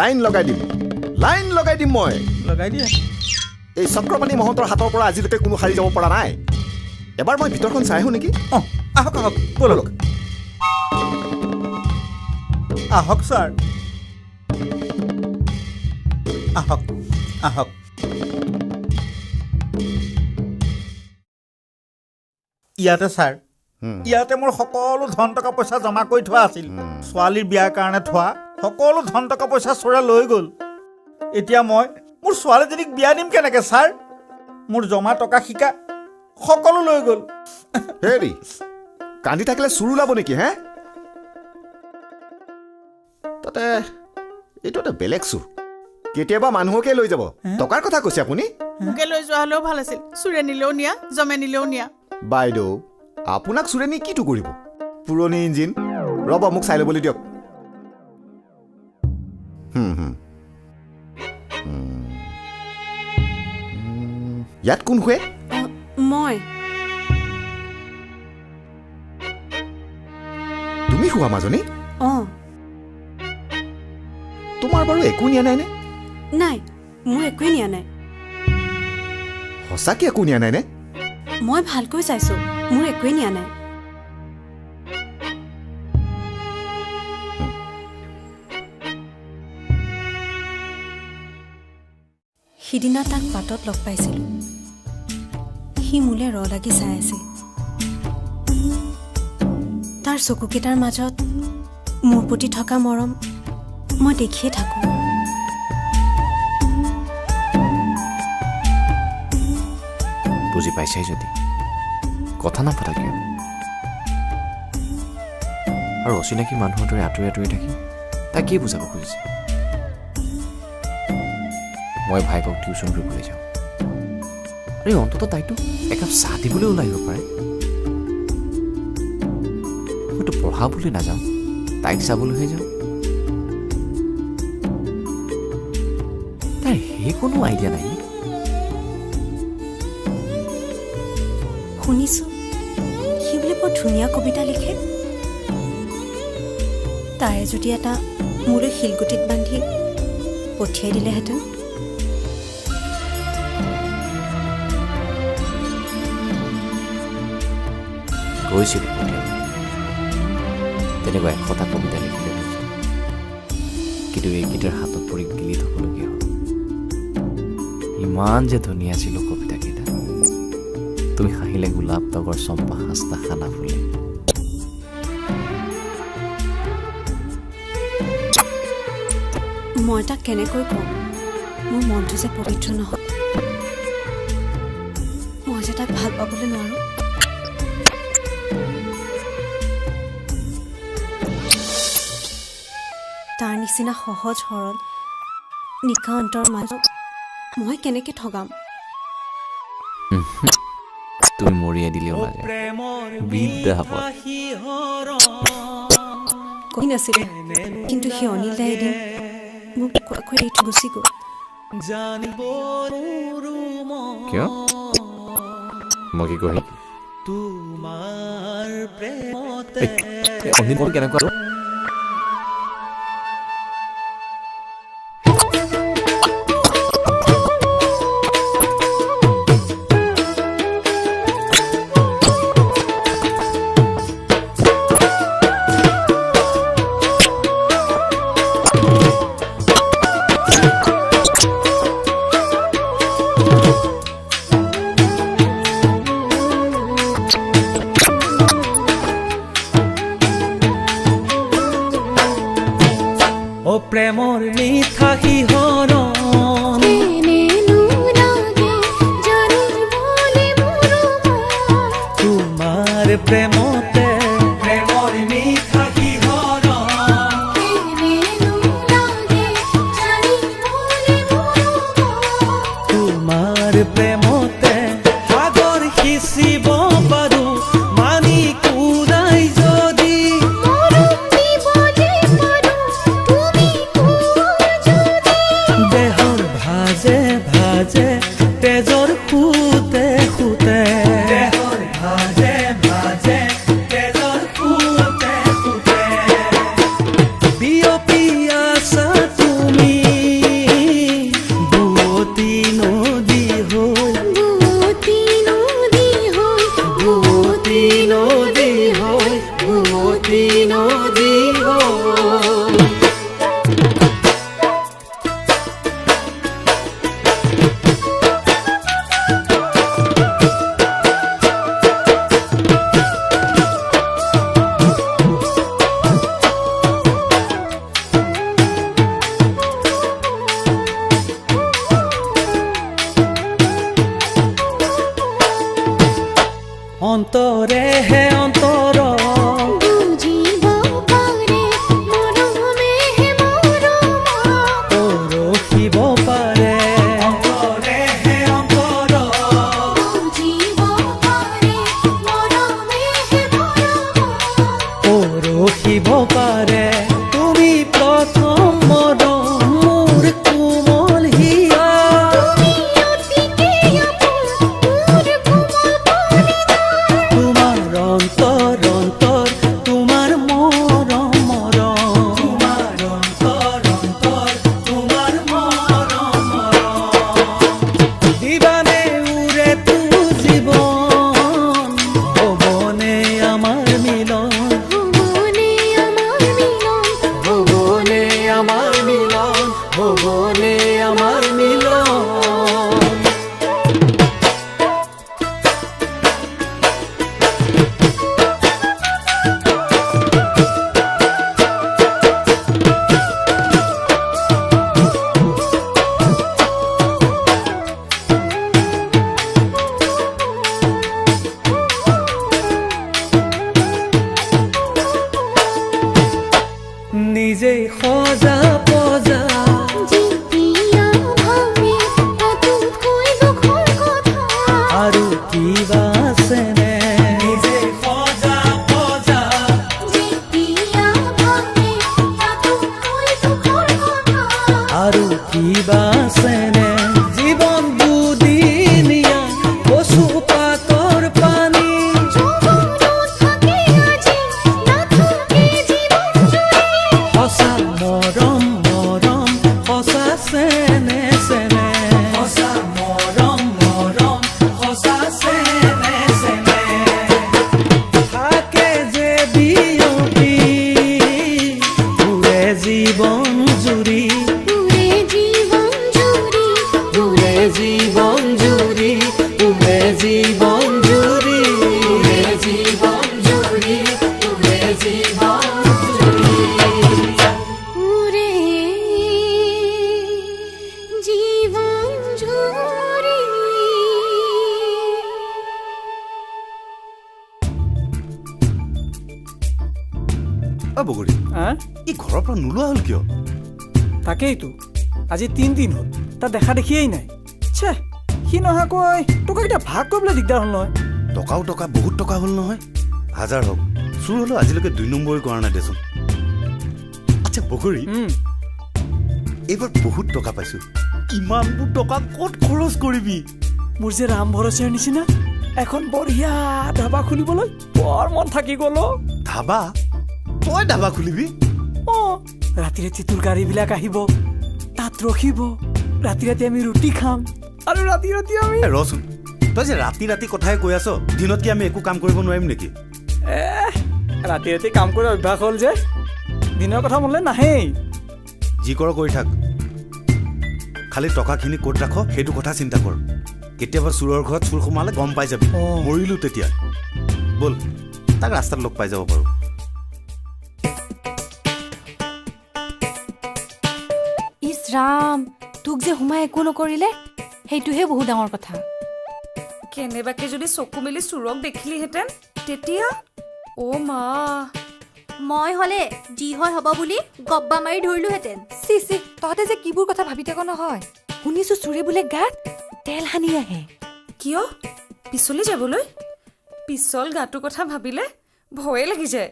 লাইন লগাই দিম মই লগাই দিয়ে এই চক্ৰপাণি মহন্তৰ হাতৰ পৰা আজিলৈকে কোনো সাৰি যাব পৰা নাই এবাৰ মই ভিতৰখন চাই আহোঁ নেকি আহক ব'লক আহক ছাৰ আহক ইয়াতে ছাৰ ইয়াতে মোৰ সকলো ধন টকা পইচা জমা কৰি থোৱা আছিল ছোৱালীৰ বিয়াৰ কাৰণে থোৱা সকলো ধন টকা পইচা চোৰে লৈ গ'ল এতিয়া মই মোৰ ছোৱালীজনীক বিয়া দিম কেনেকৈ ছাৰ মোৰ জমা টকা শিকা সকলো লৈ গ'ল হেৰি কান্দি থাকিলে চুৰ ওলাব নেকি হে তাতে এইটো এটা বেলেগ চুৰ কেতিয়াবা মানুহকে লৈ যাব টকাৰ কথা কৈছে আপুনি মোকে লৈ যোৱা হ'লেও ভাল আছিল চুৰে নিলেও নিয়া জমে নিলেও নিয়া বাইদেউ আপোনাক চুৰে নি কিটো কৰিব পুৰণি ইঞ্জিন ৰ'ব মোক চাই ল'বলৈ দিয়ক ইয়াত কোন শুৱে মই তুমি শুৱা মাজনী তোমাৰ বাৰু একো নিয়া নাই নে নাই মোৰ একোৱে নিয়া নাই সঁচাকৈ একো নিয়া নাই নে মই ভালকৈ চাইছোঁ মোৰ একোৱে নিয়া নাই সিদিনা তাক বাটত লগ পাইছিলোঁ সি মোলৈ ৰ লাগি চাই আছে তাৰ চকুকেইটাৰ মাজত মোৰ প্ৰতি থকা মৰম মই দেখিয়ে থাকোঁ বুজি পাইছাই যদি কথা নাপাতা কিয় আৰু অচিনাকি মানুহৰ দৰে আঁতৰি আঁতৰি থাকি তাক কি বুজাব খুজিছে মই ভাইকক টিউশ্যন কৰিবলৈ যাওঁ আৰু অন্ততঃ তাইতো একাপ চাহ দিবলৈ ওলাই আহিব পাৰে মইতো পঢ়াবলৈ নাযাওঁ তাইক চাবলৈহে যাওঁ তাইৰ সেই কোনো আইডিয়া নাই শুনিছোঁ সি বোলে বৰ ধুনীয়া কবিতা লিখে তাৰে যদি এটা মোলৈ শিলগুটিত বান্ধি পঠিয়াই দিলেহেঁতেন গৈছিলোঁ তেনেকুৱা 100টা কবিতা লিখিলে কিন্তু এইকেইটাৰ হাতত পৰি গিলি থ'বলগীয়া হ'ল ইমান যে ধুনীয়া আছিল কবিতাকেইটা তুমি হাঁহিলে গোলাপ তগৰ চম্পা সাঁচটা খানা ফুলে মই তাক কেনেকৈ কওঁ মোৰ মনটো যে পবিত্ৰ নহয় মই যে তাক ভাল পাবলৈ নোৱাৰোঁ তাৰ নিচিনা সহজ সৰল নিকা অন্তৰ মাজত মই কেনেকৈ ঠগাম তুমি মৰিয়াই দিলেও নাযায় বিদ্যা কৈ নাছিলে কিন্তু সেই অনিল দাই এদিন মোক কোৱাকৈ এৰি থৈ গুচি গ'ল কিয় মই কি কৰিম অনিল কেনেকুৱা প্ৰেমৰ মিঠা শিহৰণ তোমাৰ প্ৰেমতে প্ৰেমৰ মিঠা শিহৰণ তোমাৰ প্ৰেমতে সাগৰ সিঁচিব পাৰো মানি কুৰাই যদি দেহৰ ভাজে ভাজে তেজৰ সুতে সুতে দেহৰ ভাজে ভাজে তেজৰ সুতে সুতে বিয়পি আছা তুমি বুৱতী নদী হৈ বুৱতী নদী হৈ বুৱতী নদী হৈ বুৱতী নদী হৈ অন্তৰে হে অন্তৰ পৰখিব পাৰে অন্তৰে হে অন্তৰ পৰখিব পাৰে তুমি প্ৰথম মৰম মোৰ কোমল হিয়া তোমাৰ অন্তৰ অন্তৰ তোমাৰ মৰম মৰম তোমাৰ অন্তৰ অন্তৰ তোমাৰ মৰম মৰম দিবানে উৰে তো জীৱন হ'বনে আমাৰ মিলন হ'বনে আমাৰ মিলন হ'বনে আমাৰ মিলন হ'বনে আমাৰ মিলন নিজেই সজা পজা আৰু কিবা আছেনে নিজেই সজা পজা আৰু কিবা আছেনে জীৱন দুদিনীয়া কচু পাতৰ পানী সঁচা মৰম মৰম সঁচা চেনে চেনে সঁচা মৰম মৰম সঁচা চেনে চেনে থাকে যে বিয়পি উৰে জীৱন জুৰি উৰে জীৱন জুৰি উৰে জীৱন জুৰি উৰে জীৱন জুৰি উৰে জীৱন জুৰি উৰে জীৱন জুৰি বগৰী ই ঘৰৰ পৰা নোলোৱা হ'ল কিয় তাকেইতো আজি 3 দিন হ'ল তাৰ দেখা দেখিয়েই নাই ছে সি নহাকৈ তোক এতিয়া ভাগ কৰিবলৈ দিগদাৰ হ'ল নহয় টকাও টকা বহুত টকা হ'ল নহয় হাজাৰ হওক চুৰ হ'লেও আজিলৈকে 2 নম্বৰী কৰা নাই দেচোন আচ্ছা বগৰী এইবাৰ বহুত টকা পাইছো ইমানবোৰ টকা ক'ত খৰচ কৰিবি মোৰ যে ৰাম ভৰসাৰ নিচিনা এখন বঢ়িয়া ধাবা খুলিবলৈ বৰ মন থাকি গ'ল ধাবা তই ধাবা খুলিবি ৰাতি ৰাতি তোৰ গাড়ীবিলাক আহিব তাত ৰখিব ৰাতি ৰাতি আমি ৰুটি খাম আৰু ৰাতি ৰাতি আমি ৰচোন তই যে ৰাতি ৰাতি কথাই কৈ আছ দিনত কি আমি একো কাম কৰিব নোৱাৰিম নেকি ৰাতি ৰাতি কাম কৰি অভ্যাস হ'ল যে দিনৰ কথা মনলৈ নাহেই যি কৰ কৰি থাক খালি টকাখিনি ক'ত ৰাখ সেইটো কথা চিন্তা কৰ কেতিয়াবা চুৰৰ ঘৰত চুৰ সোমালে গম পাই যাবি মৰিলো তেতিয়া বল তাক ৰাস্তাত লগ পাই যাব পাৰো তোক যে সোমাই একো নকৰিলে সেইটোহে বহুত ডাঙৰ কথা কেনেবাকে যদি চকু মেলি চুৰক দেখিলিহেঁতেন তেতিয়া অ' মা মই হলে যি হয় হ'ব বুলি গব্বা মাৰি ধৰিলোহেঁতেন চি তহঁতে যে কিবোৰ কথা ভাবি থাক নহয় শুনিছো চুৰে বোলে গাত তেল সানি আহে কিয় পিছলি যাবলৈ পিছল গাটোৰ কথা ভাবিলে ভয়ে লাগি যায়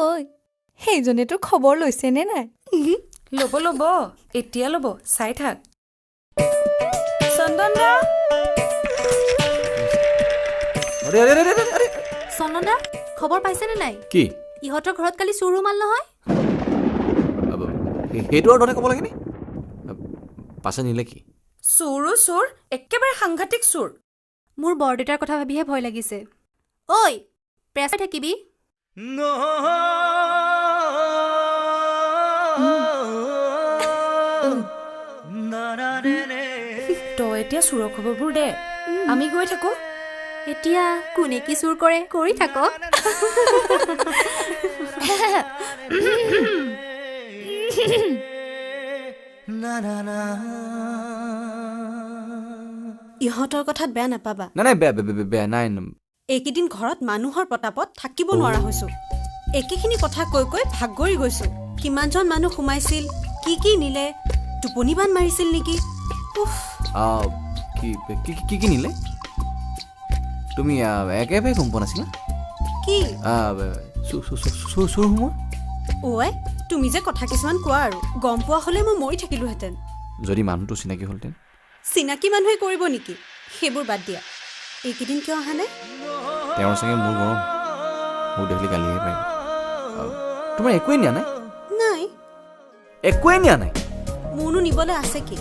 ঐ সেইজনে তোৰ খবৰ লৈছে নে নাই ল'ব এতিয়া ল'ব চাই থাক চন্দন দা চন্দন দা খবৰ পাইছেনে নাই কি ইহঁতৰ ঘৰত কালি চুৰ সোমাল নহয় সেইটো আৰু তহঁতে ক'ব লাগে নি পাছে নিলে কি চুৰ একেবাৰে সাংঘাতিক চুৰ মোৰ বৰদেউতাৰ কথা ভাবিহে ভয় লাগিছে ঐ প্ৰেছাৰ থাকিবি তই এতিয়া চুৰৰ খবৰবোৰ দে আমি গৈ থাকো এতিয়া কোনে কি চুৰ কৰে কৰি থাক ইহঁতৰ কথাত বেয়া নাপাবা নাই বেয়া নাই এইকেইদিন ঘৰত মানুহৰ প্ৰতাপত থাকিব নোৱাৰা হৈছো একেখিনি কথা কৈ কৈ ভাগৰি গৈছো কিমানজন মানুহ সোমাইছিল কি নিলে টোপনি বান মাৰিছিল নেকি কি নিলে তুমি একেবাৰে গম পোৱা নাছিলা কি চুৰ সোমোৱা ঐ তুমি যে কথা কিছুমান কোৱা আৰু গম পোৱা হলে মই মৰি থাকিলোহেঁতেন যদি মানুহটো চিনাকি হ'লহেঁতেন চিনাকি মানুহে কৰিব নেকি সেইবোৰ বাদ দিয়া এইকেইদিন কিয় অহা নাই তেওঁৰ চাগে মোৰ গৰম মোক দেখিলে গালিহে পাৰিব তোমাৰ একোৱেই নিয়া নাই নাই একোৱেই নিয়া নাই মোৰনো নিবলৈ আছে কি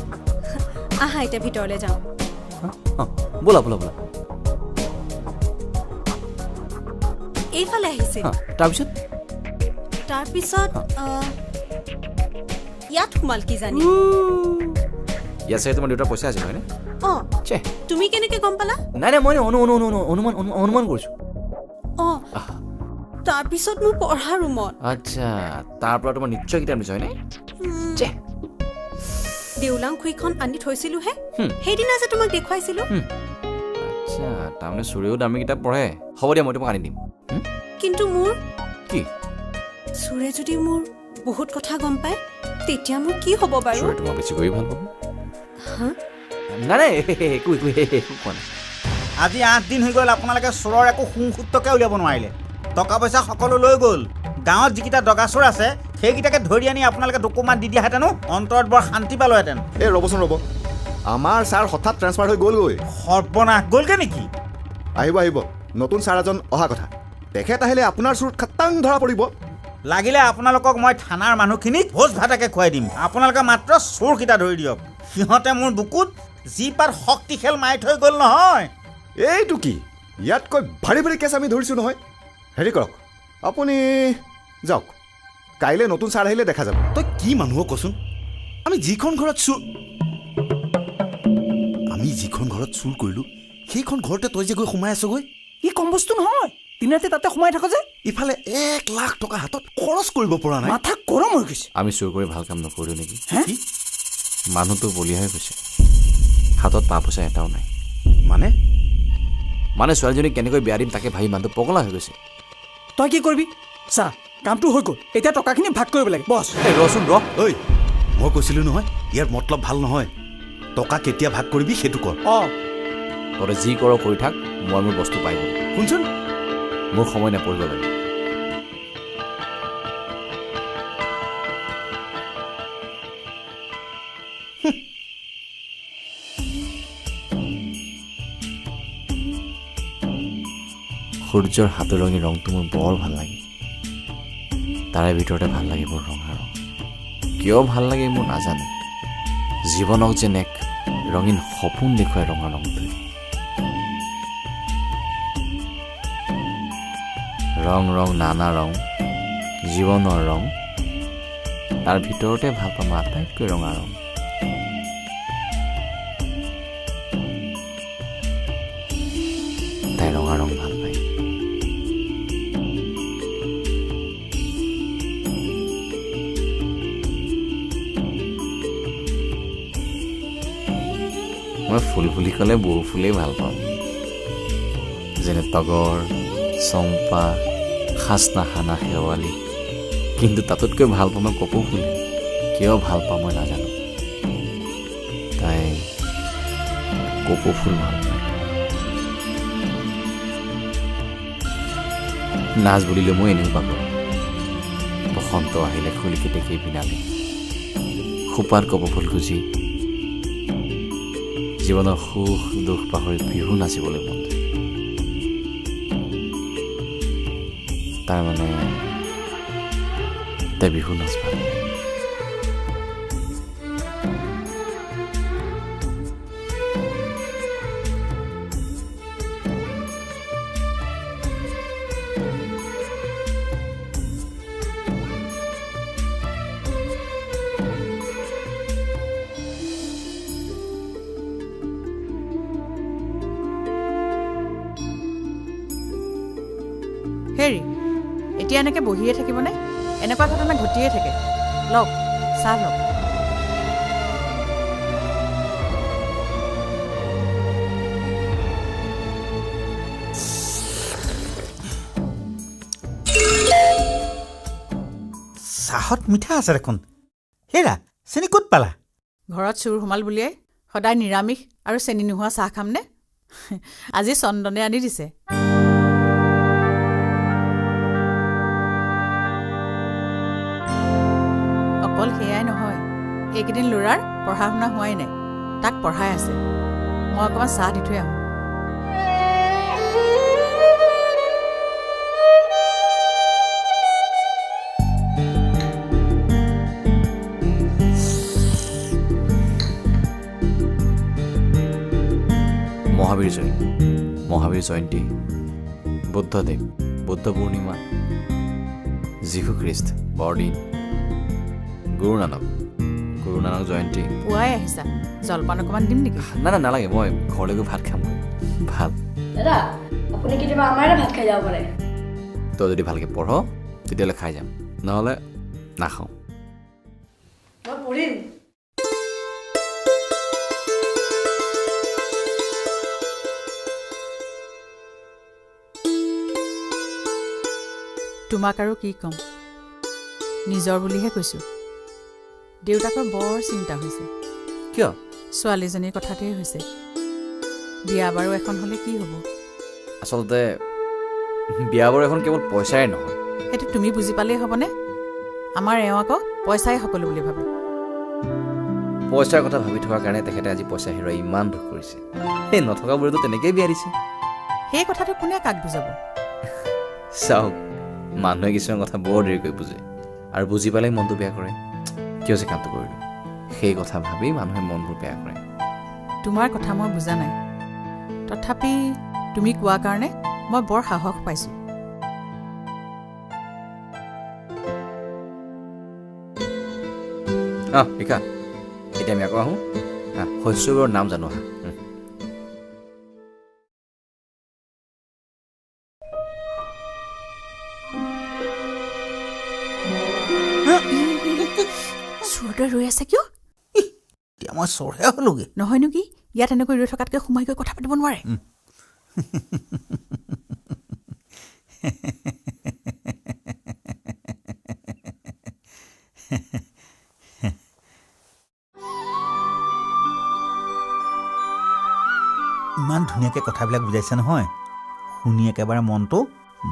আহা এতিয়া ভিতৰলৈ যাওঁ ব'লা এইফালে আহিছে তাৰপিছত ইয়াত সোমাল কি জানি ইয়াত চাগে তোমাৰ দেউতাৰ পইচা আছিল হয়নে তুমি কেনেকে গম পালা নাই মই অনুমান কৰিছো তাৰপিছত মোৰ পঢ়া ৰুমত আচ্ছা তাৰ পৰা তোমাৰ নিশ্চয় কিতাপ নিশ্চয় হয়নে দেউলাং খুইখন আনি থৈছিলোহে সেইদিনা যে তোমাক দেখুৱাইছিলো আচ্ছা তাৰমানে চুৰেও দামী কিতাপ পঢ়ে হ'ব দিয়া মই তোমাক আনি দিম কিন্তু মোৰ কি চুৰে যদি মোৰ বহুত কথা গম পায় তেতিয়া মোৰ কি হ'ব বাৰু চুৰে তোমাক বেছি কৰি ভাল পাব নাই একো কোৱা নাই আজি 8 দিন হৈ গ'ল আপোনালোকে চোৰৰ একো সুংসূত্ৰকে উলিয়াব নোৱাৰিলে টকা পইচা সকলো লৈ গ'ল গাঁৱত যিকেইটা ডগা চোৰ আছে সেইকেইটাকে ধৰি আনি আপোনালোকে ডকুমেণ্ট দি দিয়াহেঁতেনো অন্তৰত বৰ শান্তি পালোহেঁতেন এই ৰ'বচোন আমাৰ ছাৰ হঠাৎ ট্ৰেন্সফাৰ হৈ গ'লগৈ সৰ্বনাশ গ'লগৈ নেকি আহিব নতুন ছাৰ এজন অহা কথা তেখেত আহিলে আপোনাৰ চুৰ খাটাং ধৰা পৰিব লাগিলে আপোনালোকক মই থানাৰ মানুহখিনিক ভোজ ভাতাকে খুৱাই দিম আপোনালোকে মাত্ৰ চোৰকেইটা ধৰি দিয়ক সিহঁতে মোৰ বুকুত যি পাৰ শক্তি খেল মাৰি থৈ গ'ল নহয় এইটো কি ইয়াতকৈ ভাৰী কেছ আমি ধৰিছোঁ নহয় হেৰি কৰক আপুনি যাওক কাইলৈ নতুন ছাৰ আহিলে দেখা যাব তই কি মানুহ কচোন আমি যিখন ঘৰত চুৰ কৰিলোঁ সেইখন ঘৰতে তই যে গৈ সোমাই আছগৈ ই কম বস্তু নহয় দিনতে তাতে সোমাই থাক যে ইফালে 1 লাখ টকা হাতত খৰচ কৰিব পৰা নাই মাথা গৰম হৈ গৈছে আমি চুৰ কৰি ভাল কাম নকৰিলোঁ নেকি মানুহটো বলিয়া হৈ গৈছে হাতত পা পইচা এটাও নাই মানে ছোৱালীজনীক কেনেকৈ বিয়া দিম তাকে ভাবি মানুহটো পগলা হৈ গৈছে তই কি কৰিবি চা কামটো হৈ গ'ল এতিয়া টকাখিনি ভাগ কৰিব লাগে বছ ৰচোন ঐ মই কৈছিলোঁ নহয় ইয়াৰ মতলব ভাল নহয় টকা কেতিয়া ভাগ কৰিবি সেইটো কৰ তই যি কৰ কৰি থাক মই মোৰ বস্তু পাই গ'লো শুনচোন মোৰ সময় নপৰিব লাগে সূৰ্যৰ হাতৰঙী ৰংটো মোৰ বৰ ভাল লাগে তাৰে ভিতৰতে ভাল লাগে মোৰ ৰঙা ৰং কিয় ভাল লাগে মোৰ নাজানো জীৱনক যেন এক ৰঙীন সপোন দেখুৱাই ৰঙা ৰংটোৱে ৰং নানা ৰং জীৱনৰ ৰং তাৰ ভিতৰতে ভাল পাম আটাইতকৈ ৰঙা ৰং মই ফুল বুলি ক'লে বহু ফুলেই ভাল পাওঁ, যেনে তগৰ, চম্পা, খাচনাখানা, শেৱালি। কিন্তু তাতোতকৈ ভাল পাওঁ মই কপৌ ফুল। কিয় ভাল পাওঁ মই নাজানো, তাই কপৌ ফুল ভাল পায়। নাচ বুলিলে মই এনেও পাব। বসন্ত আহিলে খুলিকে দেখি পিনালে খোপাত কপৌ ফুল খুজি জীৱনৰ সুখ দুখ পাহৰি বিহু নাচিবলৈ মন যায়। তাৰমানে তাই বিহু নাচ ভাল পায়। হেৰি, এতিয়া এনেকৈ বহিয়ে থাকিবনে? এনেকুৱা ঘটনা ঘটিয়ে থাকে। লওক, চাহ লওক। চাহত মিঠা আছে দেখোন। হেৰা, চেনি ক'ত পালা? ঘৰত চুৰ সোমাল বুলিয়াই সদায় নিৰামিষ আৰু চেনি নোহোৱা চাহ খামনে? আজি চন্দনে আনি দিছে। অকল সেয়াই নহয়, এইকেইদিন ল'ৰাৰ পঢ়া শুনা হোৱাই নাই, তাক পঢ়াই আছে। মই অকণমান চাহ দি থৈ আহোঁ। মহাবীৰ জয়ন্তী, বুদ্ধদেৱ, বুদ্ধ পূৰ্ণিমা, যীশুখ্ৰীষ্ট বৰদিন, গুৰু নানক জয়ন্তী। পুৱাই আহিছা, জলপান অকণমান দিম নেকি? না নালাগে, মই ঘৰলৈ গৈ ভাত খাম। ভাল দাদা, আপুনি কেতিয়াবা আমাৰ ভাত খাই যাব পাৰে। তই যদি ভালকৈ পঢ় তেতিয়াহ'লে খাই যাম, নহ'লে নাখাওঁ। মই পঢ়িম। তোমাক আৰু কি ক'ম, নিজৰ বুলিহে কৈছোঁ। দেউতাকৰ বৰ চিন্তা হৈছে। কিয়? ছোৱালীজনীৰ কথাতেই হৈছে। বিয়া বাৰু এখন হ'লে কি হ'ব? আচলতে বিয়া বাৰু এখন কেৱল পইচাই নহয়। সেইটো তুমি বুজি পালেই হ'বনে? আমাৰ এওঁ আকৌ পইচাই সকলো বুলি ভাবে। পইচাৰ কথা ভাবি থকাৰ কাৰণে তেখেতে আজি পইচা হেৰুৱাই ইমান দুখ কৰিছে। সেই নথকা বোৰেতো তেনেকেই বিয়া দিছে। সেই কথাটো কোনে কাক বুজাব? চাওক, মানুহে কিছুমান কথা বৰ দেৰিকৈ বুজে আৰু বুজি পালেই মনটো বেয়া কৰে। কিয় যে কামটো কৰিলোঁ, সেই কথা ভাবি মানুহে মনবোৰ বেয়া কৰে। তোমাৰ কথা মই বুজা নাই, তথাপি তুমি কোৱা কাৰণে মই বৰ সাহস পাইছোঁ। শিকা, এতিয়া আমি আকৌ আহোঁ। শস্যবোৰৰ নাম জানো আহা। চোৰটোৱে ৰৈ আছে কিয়? এতিয়া মই চোৰহে হ'লোগৈ। নহয়নো কি, ইয়াত এনেকৈ ৰৈ থকাতকৈ সোমাই গৈ কথা পাতিব নোৱাৰে? ইমান ধুনীয়াকৈ কথাবিলাক বুজাইছে নহয়, শুনি একেবাৰে মনটো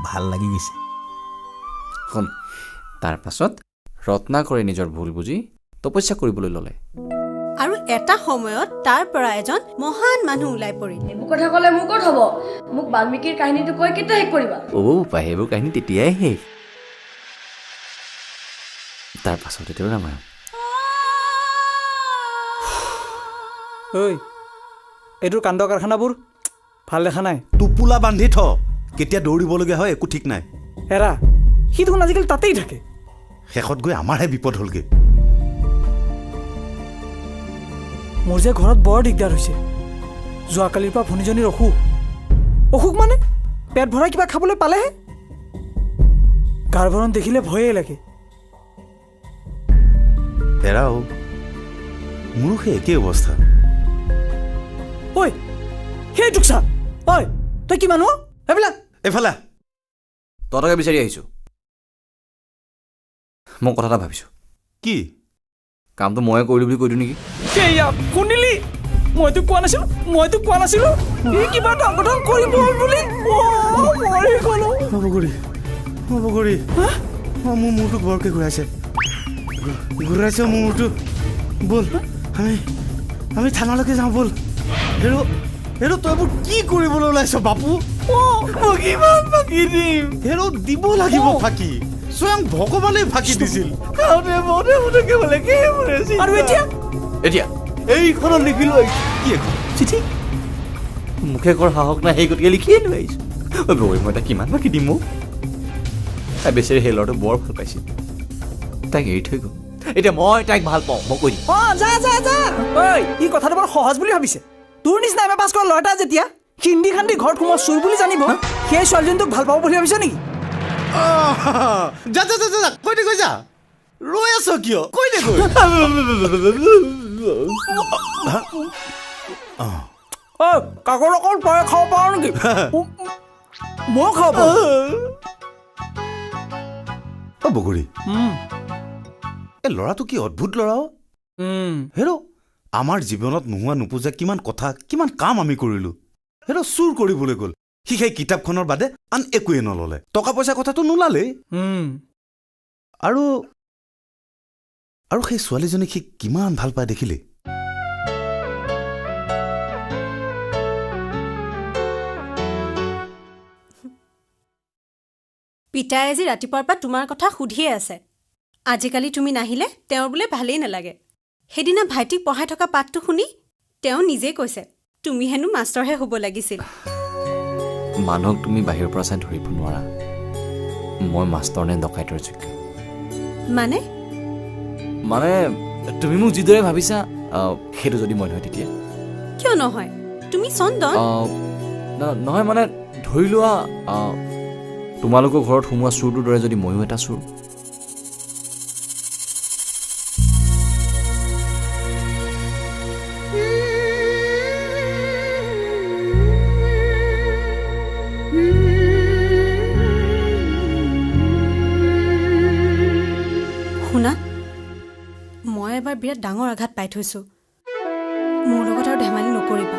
ভাল লাগি গৈছে। শুন, তাৰ পাছত ৰত্নাকৰে নিজৰ ভুল বুজি তপস্যা কৰিবলৈ ল'লে। আৰু এটা সময়ত তাৰ পৰা এজন মহান মানুহ ওলাই পৰিল। এইবোৰ কথা ক'লে মোৰ ক'ত হ'ব? মোক বাল্মীকিৰ কাহিনীটো কৈ কেতিয়া শেষ কৰিবা? পাই সেইবোৰ কাহিনী তেতিয়াই শেষ। তাৰ পাছত এতিয়াও ৰামায়ণ। ঐ, এইটোৰ কাণ্ড কাৰখানাবোৰ ভাল দেখা নাই। টোপোলা বান্ধি থ, কেতিয়া দৌৰিবলগীয়া হয় একো ঠিক নাই। হেৰা, সি দেখোন আজিকালি তাতেই থাকে। শেষত গৈ আমাৰহে বিপদ হ'লগৈ। মোৰ যে ঘৰত বৰ দিগদাৰ হৈছে। যোৱাকালিৰ পৰা ভনীজনীৰ অসুখ মানে পেট ভৰাই কিবা খাবলৈ পালেহে। গাৰ্ভৰণ দেখিলে ভয়ে লাগে। হেৰাও, মোৰো সেই একেই অৱস্থা। ঐ সেইটোক চা ঐ তই কি মানুহ এইবিলাক এইফালে তহঁতকে বিচাৰি আহিছোঁ মই কথা এটা ভাবিছোঁ কি কামটো ময়ে কৰিলোঁ বুলি কৈ দিওঁ নেকি কেয়া শুনিলি মইতো কোৱা নাছিলোঁ ই কিবা ডাঙৰ কৰিব বুলি মৰি গ'লো বগৰী মোৰ মূৰটো বৰকৈ ঘূৰাইছে মোৰ মূৰটো ব'ল আমি থানালৈকে যাওঁ ব'ল হেৰ তই মোৰ কি কৰিবলৈ ওলাইছ বাপু মই কিমান ফাঁকি দিম হেৰ দিব লাগিব ফাঁকি স্বয়ং ভগৱানে ফাঁকি দিছিল আৰু এতিয়া এইখনত লিখিলো কি এখন চিঠি মুখে কৰ সাহস নাই সেই গতিকে লিখিয়ে লৈ আহিছোঁ বগৰী মই তাক কিমান ফাঁকি দিম মোক তাই বেচেৰি সেই ল'ৰাটো বৰ ভাল পাইছিল তাইক এৰি থৈ গ'ল এতিয়া মই তাইক ভাল পাওঁ মই কৈ দিম যা ই কথাটো বৰ সহজ বুলি ভাবিছে তোৰ নিচিনা এম এ পাছ কৰা ল'ৰা যেতিয়া হিন্দী খান্দি ঘৰত সোমোৱা চুৰ বুলি জানিব সেই ছোৱালীজনীটোক ভাল পাব বুলি ভাবিছ নেকি যা কৈ যা ৰৈ আছ কিয় কৈ দে কাকৰ অকল তই খাব পাৰ নেকি মই খাব পাৰোঁ বগৰী এই ল'ৰাটো কি অদ্ভুত ল'ৰা হেৰ আমাৰ জীৱনত নোহোৱা নোপোজা কিমান কথা কিমান কাম আমি কৰিলোঁ হেৰ চুৰ কৰিবলৈ গ'ল সি সেই কিতাপখনৰ বাদে আন একোৱে নল'লে টকা পইচা কথাটো নোলালেই আৰু সেই ছোৱালীজনীক সি কিমান ভাল পায় দেখিলে পিতাই আজি ৰাতিপুৱাৰ পৰা তোমাৰ কথা সুধিয়ে আছে আজিকালি তুমি নাহিলে তেওঁৰ বোলে ভালেই নালাগে সেইদিনা ভাইটিক পঢ়াই থকা পাঠটো শুনি তেওঁ নিজে কৈছে তুমি হেনো মাষ্টৰহে হ'ব লাগিছিল মানুহক তুমি বাহিৰৰ পৰা চাই ধৰিব নোৱাৰা মই মাষ্টৰ নে ডকাইতৰ যোগ্য মানে তুমি মোক যিদৰে ভাবিছা সেইটো যদি মই নহয় তেতিয়া কিয় নহয় তুমি চন্দন নহয় মানে ধৰি লোৱা তোমালোকৰ ঘৰত সোমোৱা চুৰটোৰ দৰে যদি ময়ো এটা চুৰ শুনা মই এবাৰ বিৰাট ডাঙৰ আঘাত পাই থৈছোঁ মোৰ লগত আৰু ধেমালি নকৰিবা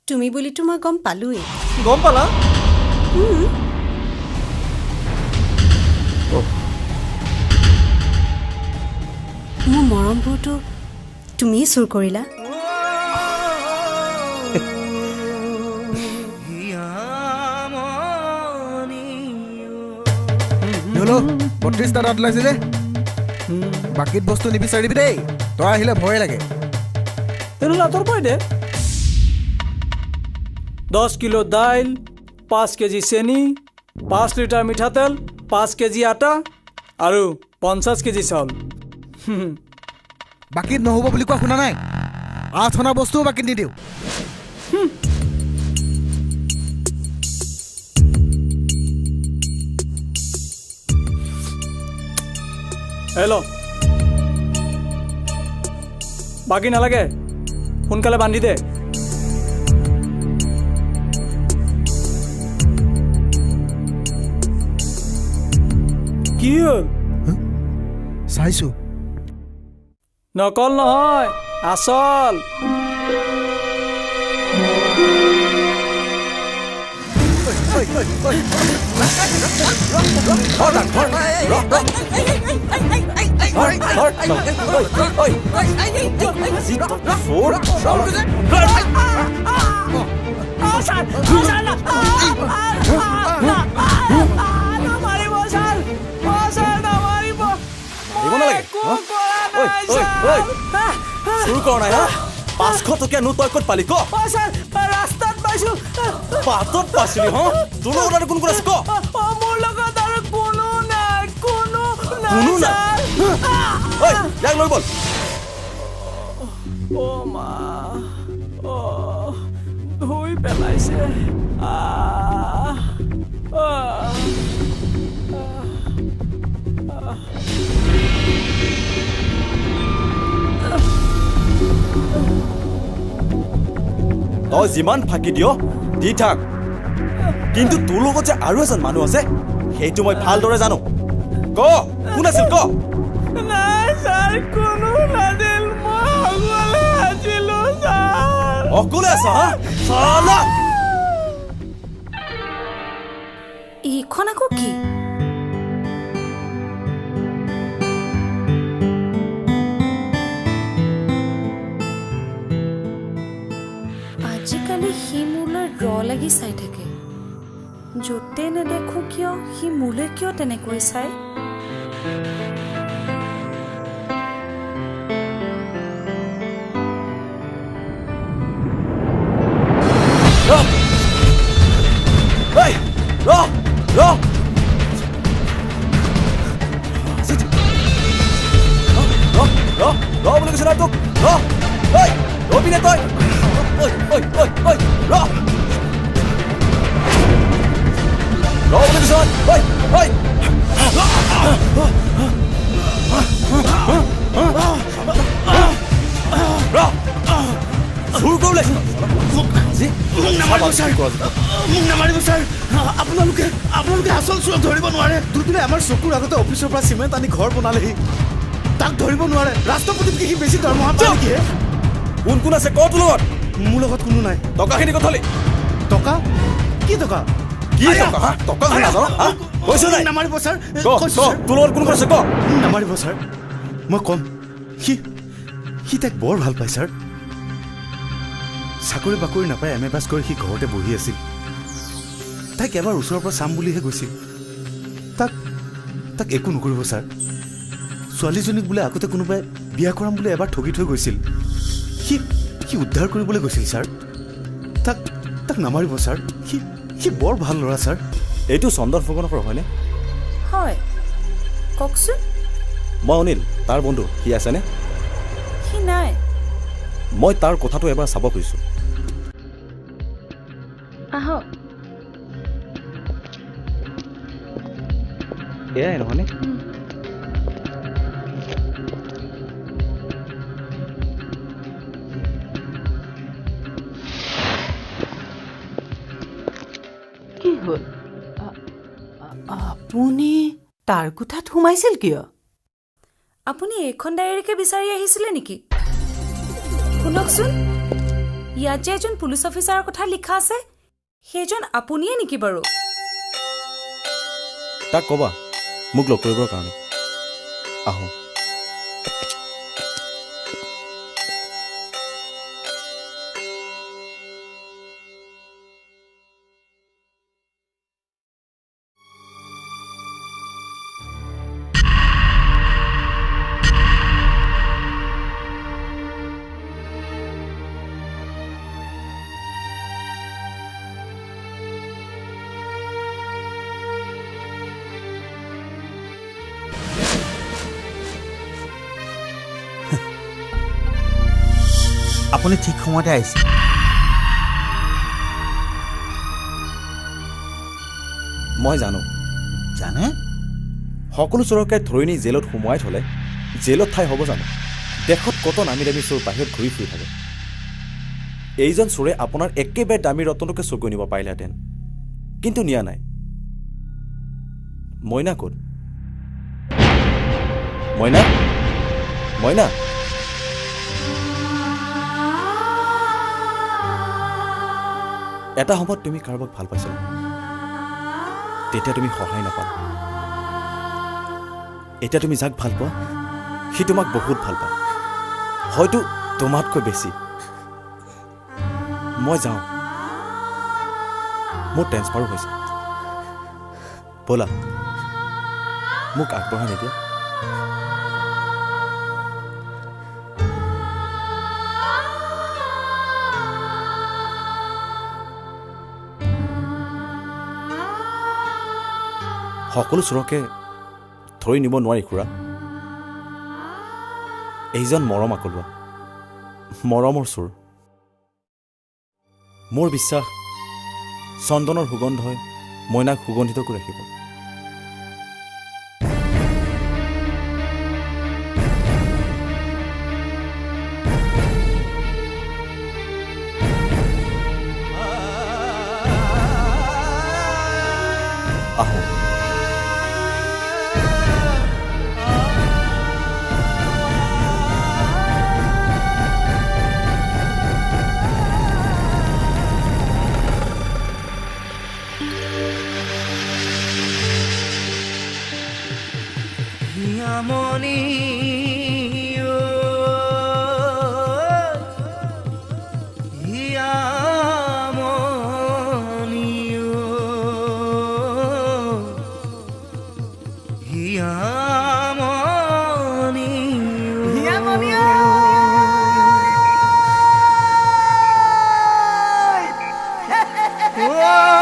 তুমি বুলিতো মই গম পালোৱেই গম পালা মোৰ মৰমবোৰতো তুমিয়ে চুৰ কৰিলা হেল্ল' ৩২টা দাঁত ওলাইছে যে বাকীত বস্তু নিবিচাৰিবি দেই তই আহিলে ভয়ে লাগে তেনেহ'লে আঁতৰ পৰাই দে 10 কিলো দাইল 5 কেজি চেনি 5 লিটাৰ মিঠাতেল 5 কেজি আটা আৰু 50 কেজি চাউল বাকীত নহ'ব বুলি কোৱা শুনা নাই 8 অনা বস্তুও বাকীত নিদিওঁ হেল্ল' বাকী নালাগে সোনকালে বান্ধি দে কি হ'ল চাইছোঁ নকল নহয় আচল চুৰ কৰা নাই হা 500 টকীয়া নোট তই ক'ত পালি ক ৰাস্তাত পাইছোঁ বাটত পাইছিলি হ তোৰ লগত আৰু কোন কোন আছে ক মোৰ লগত আৰু কোনো নাই ঐ ইয়াক লৈ বল অ' মা ধুই পেলাইছে তই যিমান ফাঁকি দিয় দি থাক, কিন্তু তোৰ লগত যে আৰু এজন মানুহ আছে সেইটো মই ভালদৰে জানো। ক কোন আছিল ক? নাই ছাৰ, কোনো নাছিল, মই অকলে আছিলো ছাৰ। অকলে আছ হা? চালা এইখন আকৌ কি? আজিকালি সি মোলৈ লাগি চাই থাকে। য'তে নেদেখো কিয় সি মোলৈ কিয় তেনেকৈ চাই? বুলি কৈছে না তোক। ৰবিনে তই আপোনালোকে আচল চোৰক ধৰিব নোৱাৰে। দুদিনে আমাৰ চকুৰ আগতে অফিচৰ পৰা চিমেণ্ট আনি ঘৰ বনালেহি, তাক ধৰিব নোৱাৰে। ৰাষ্ট্ৰপতিতকৈ সি বেছি দৰমহা পায় নেকি? কোন কোন আছে ক তোৰ লগত? মোৰ লগত কোনো নাই। টকাখিনি কথালি। টকা? কি টকা? কি টকা? টকা কৈছ নাই? নামাৰিব ছাৰ, তোৰ লগত কোন আছে ক? নামাৰিব ছাৰ, মই কম। সি তাইক বৰ ভাল পায় ছাৰ। চাকৰি বাকৰি নাপায় MA পাছ কৰি সি ঘৰতে বহি আছিল। তাইক এবাৰ ওচৰৰ পৰা চাম বুলিহে গৈছিল। তাক একো নকৰিব ছাৰ। ছোৱালীজনীক বোলে আগতে কোনোবাই বিয়া কৰাম বুলি এবাৰ ঠগি থৈ গৈছিল। সি উদ্ধাৰ কৰিবলৈ গৈছিল ছাৰ। তাক নামাৰিব ছাৰ। সি বৰ ভাল ল'ৰা ছাৰ। এইটো চন্দন ফুকনৰ হয়নে? হয়, কওকচোন। মই অনিল, তাৰ বন্ধু। সি আছেনে? সি নাই। মই তাৰ কথাটো এবাৰ চাব খুজিছোঁ। আহক। এয়াই নহয়নে? কি হ'ল? আপুনি তাৰ কোঠাত সোমাইছিল কিয়? আপুনি এইখন ডায়েৰীকে বিচাৰি আহিছিলে নেকি? শুনকচোন, ইয়াত যে এজন পুলিচ অফিচাৰৰ কথা লিখা আছে, সেইজন আপুনিয়ে নেকি বাৰু? তাক ক'বা মোক লগ কৰিবৰ কাৰণে। আহোঁ। আপুনি ঠিক সময়তে আহিছে। মই জানো। জানে? সকলো চোৰকে ধৰি নি জেলত সোমোৱাই থ'লে জেলত ঠাই হ'ব জানো? দেশত কত নামী দামী চোৰ বাহিৰত ঘূৰি ফুৰি থাকে। এইজন চোৰে আপোনাৰ একেবাৰে দামী ৰত্নটোকে চুৰ কৰি নিব পাৰিলেহেঁতেন, কিন্তু নিয়া নাই। মইনা ক'ত? মইনা? মইনা? এটা সময়ত তুমি কাৰোবাক ভাল পাইছিলা, তেতিয়া তুমি সহায় নাপালা। এতিয়া তুমি যাক ভাল পোৱা সি তোমাক বহুত ভাল পায়, হয়তো তোমাতকৈ বেছি। মই যাওঁ, মোৰ ট্ৰেন্সফাৰো হৈছে। ব'লা, মোক আগবঢ়াই নিদিয়া। সকলো চোৰকে ধৰি নিব নোৱাৰি খুৰা। এইজন মৰম আকলোৱা, মৰমৰ চোৰ। মোৰ বিশ্বাস চন্দনৰ সুগন্ধই মইনাক সুগন্ধিত কৰি ৰাখিব। হিয়ামণি Oh!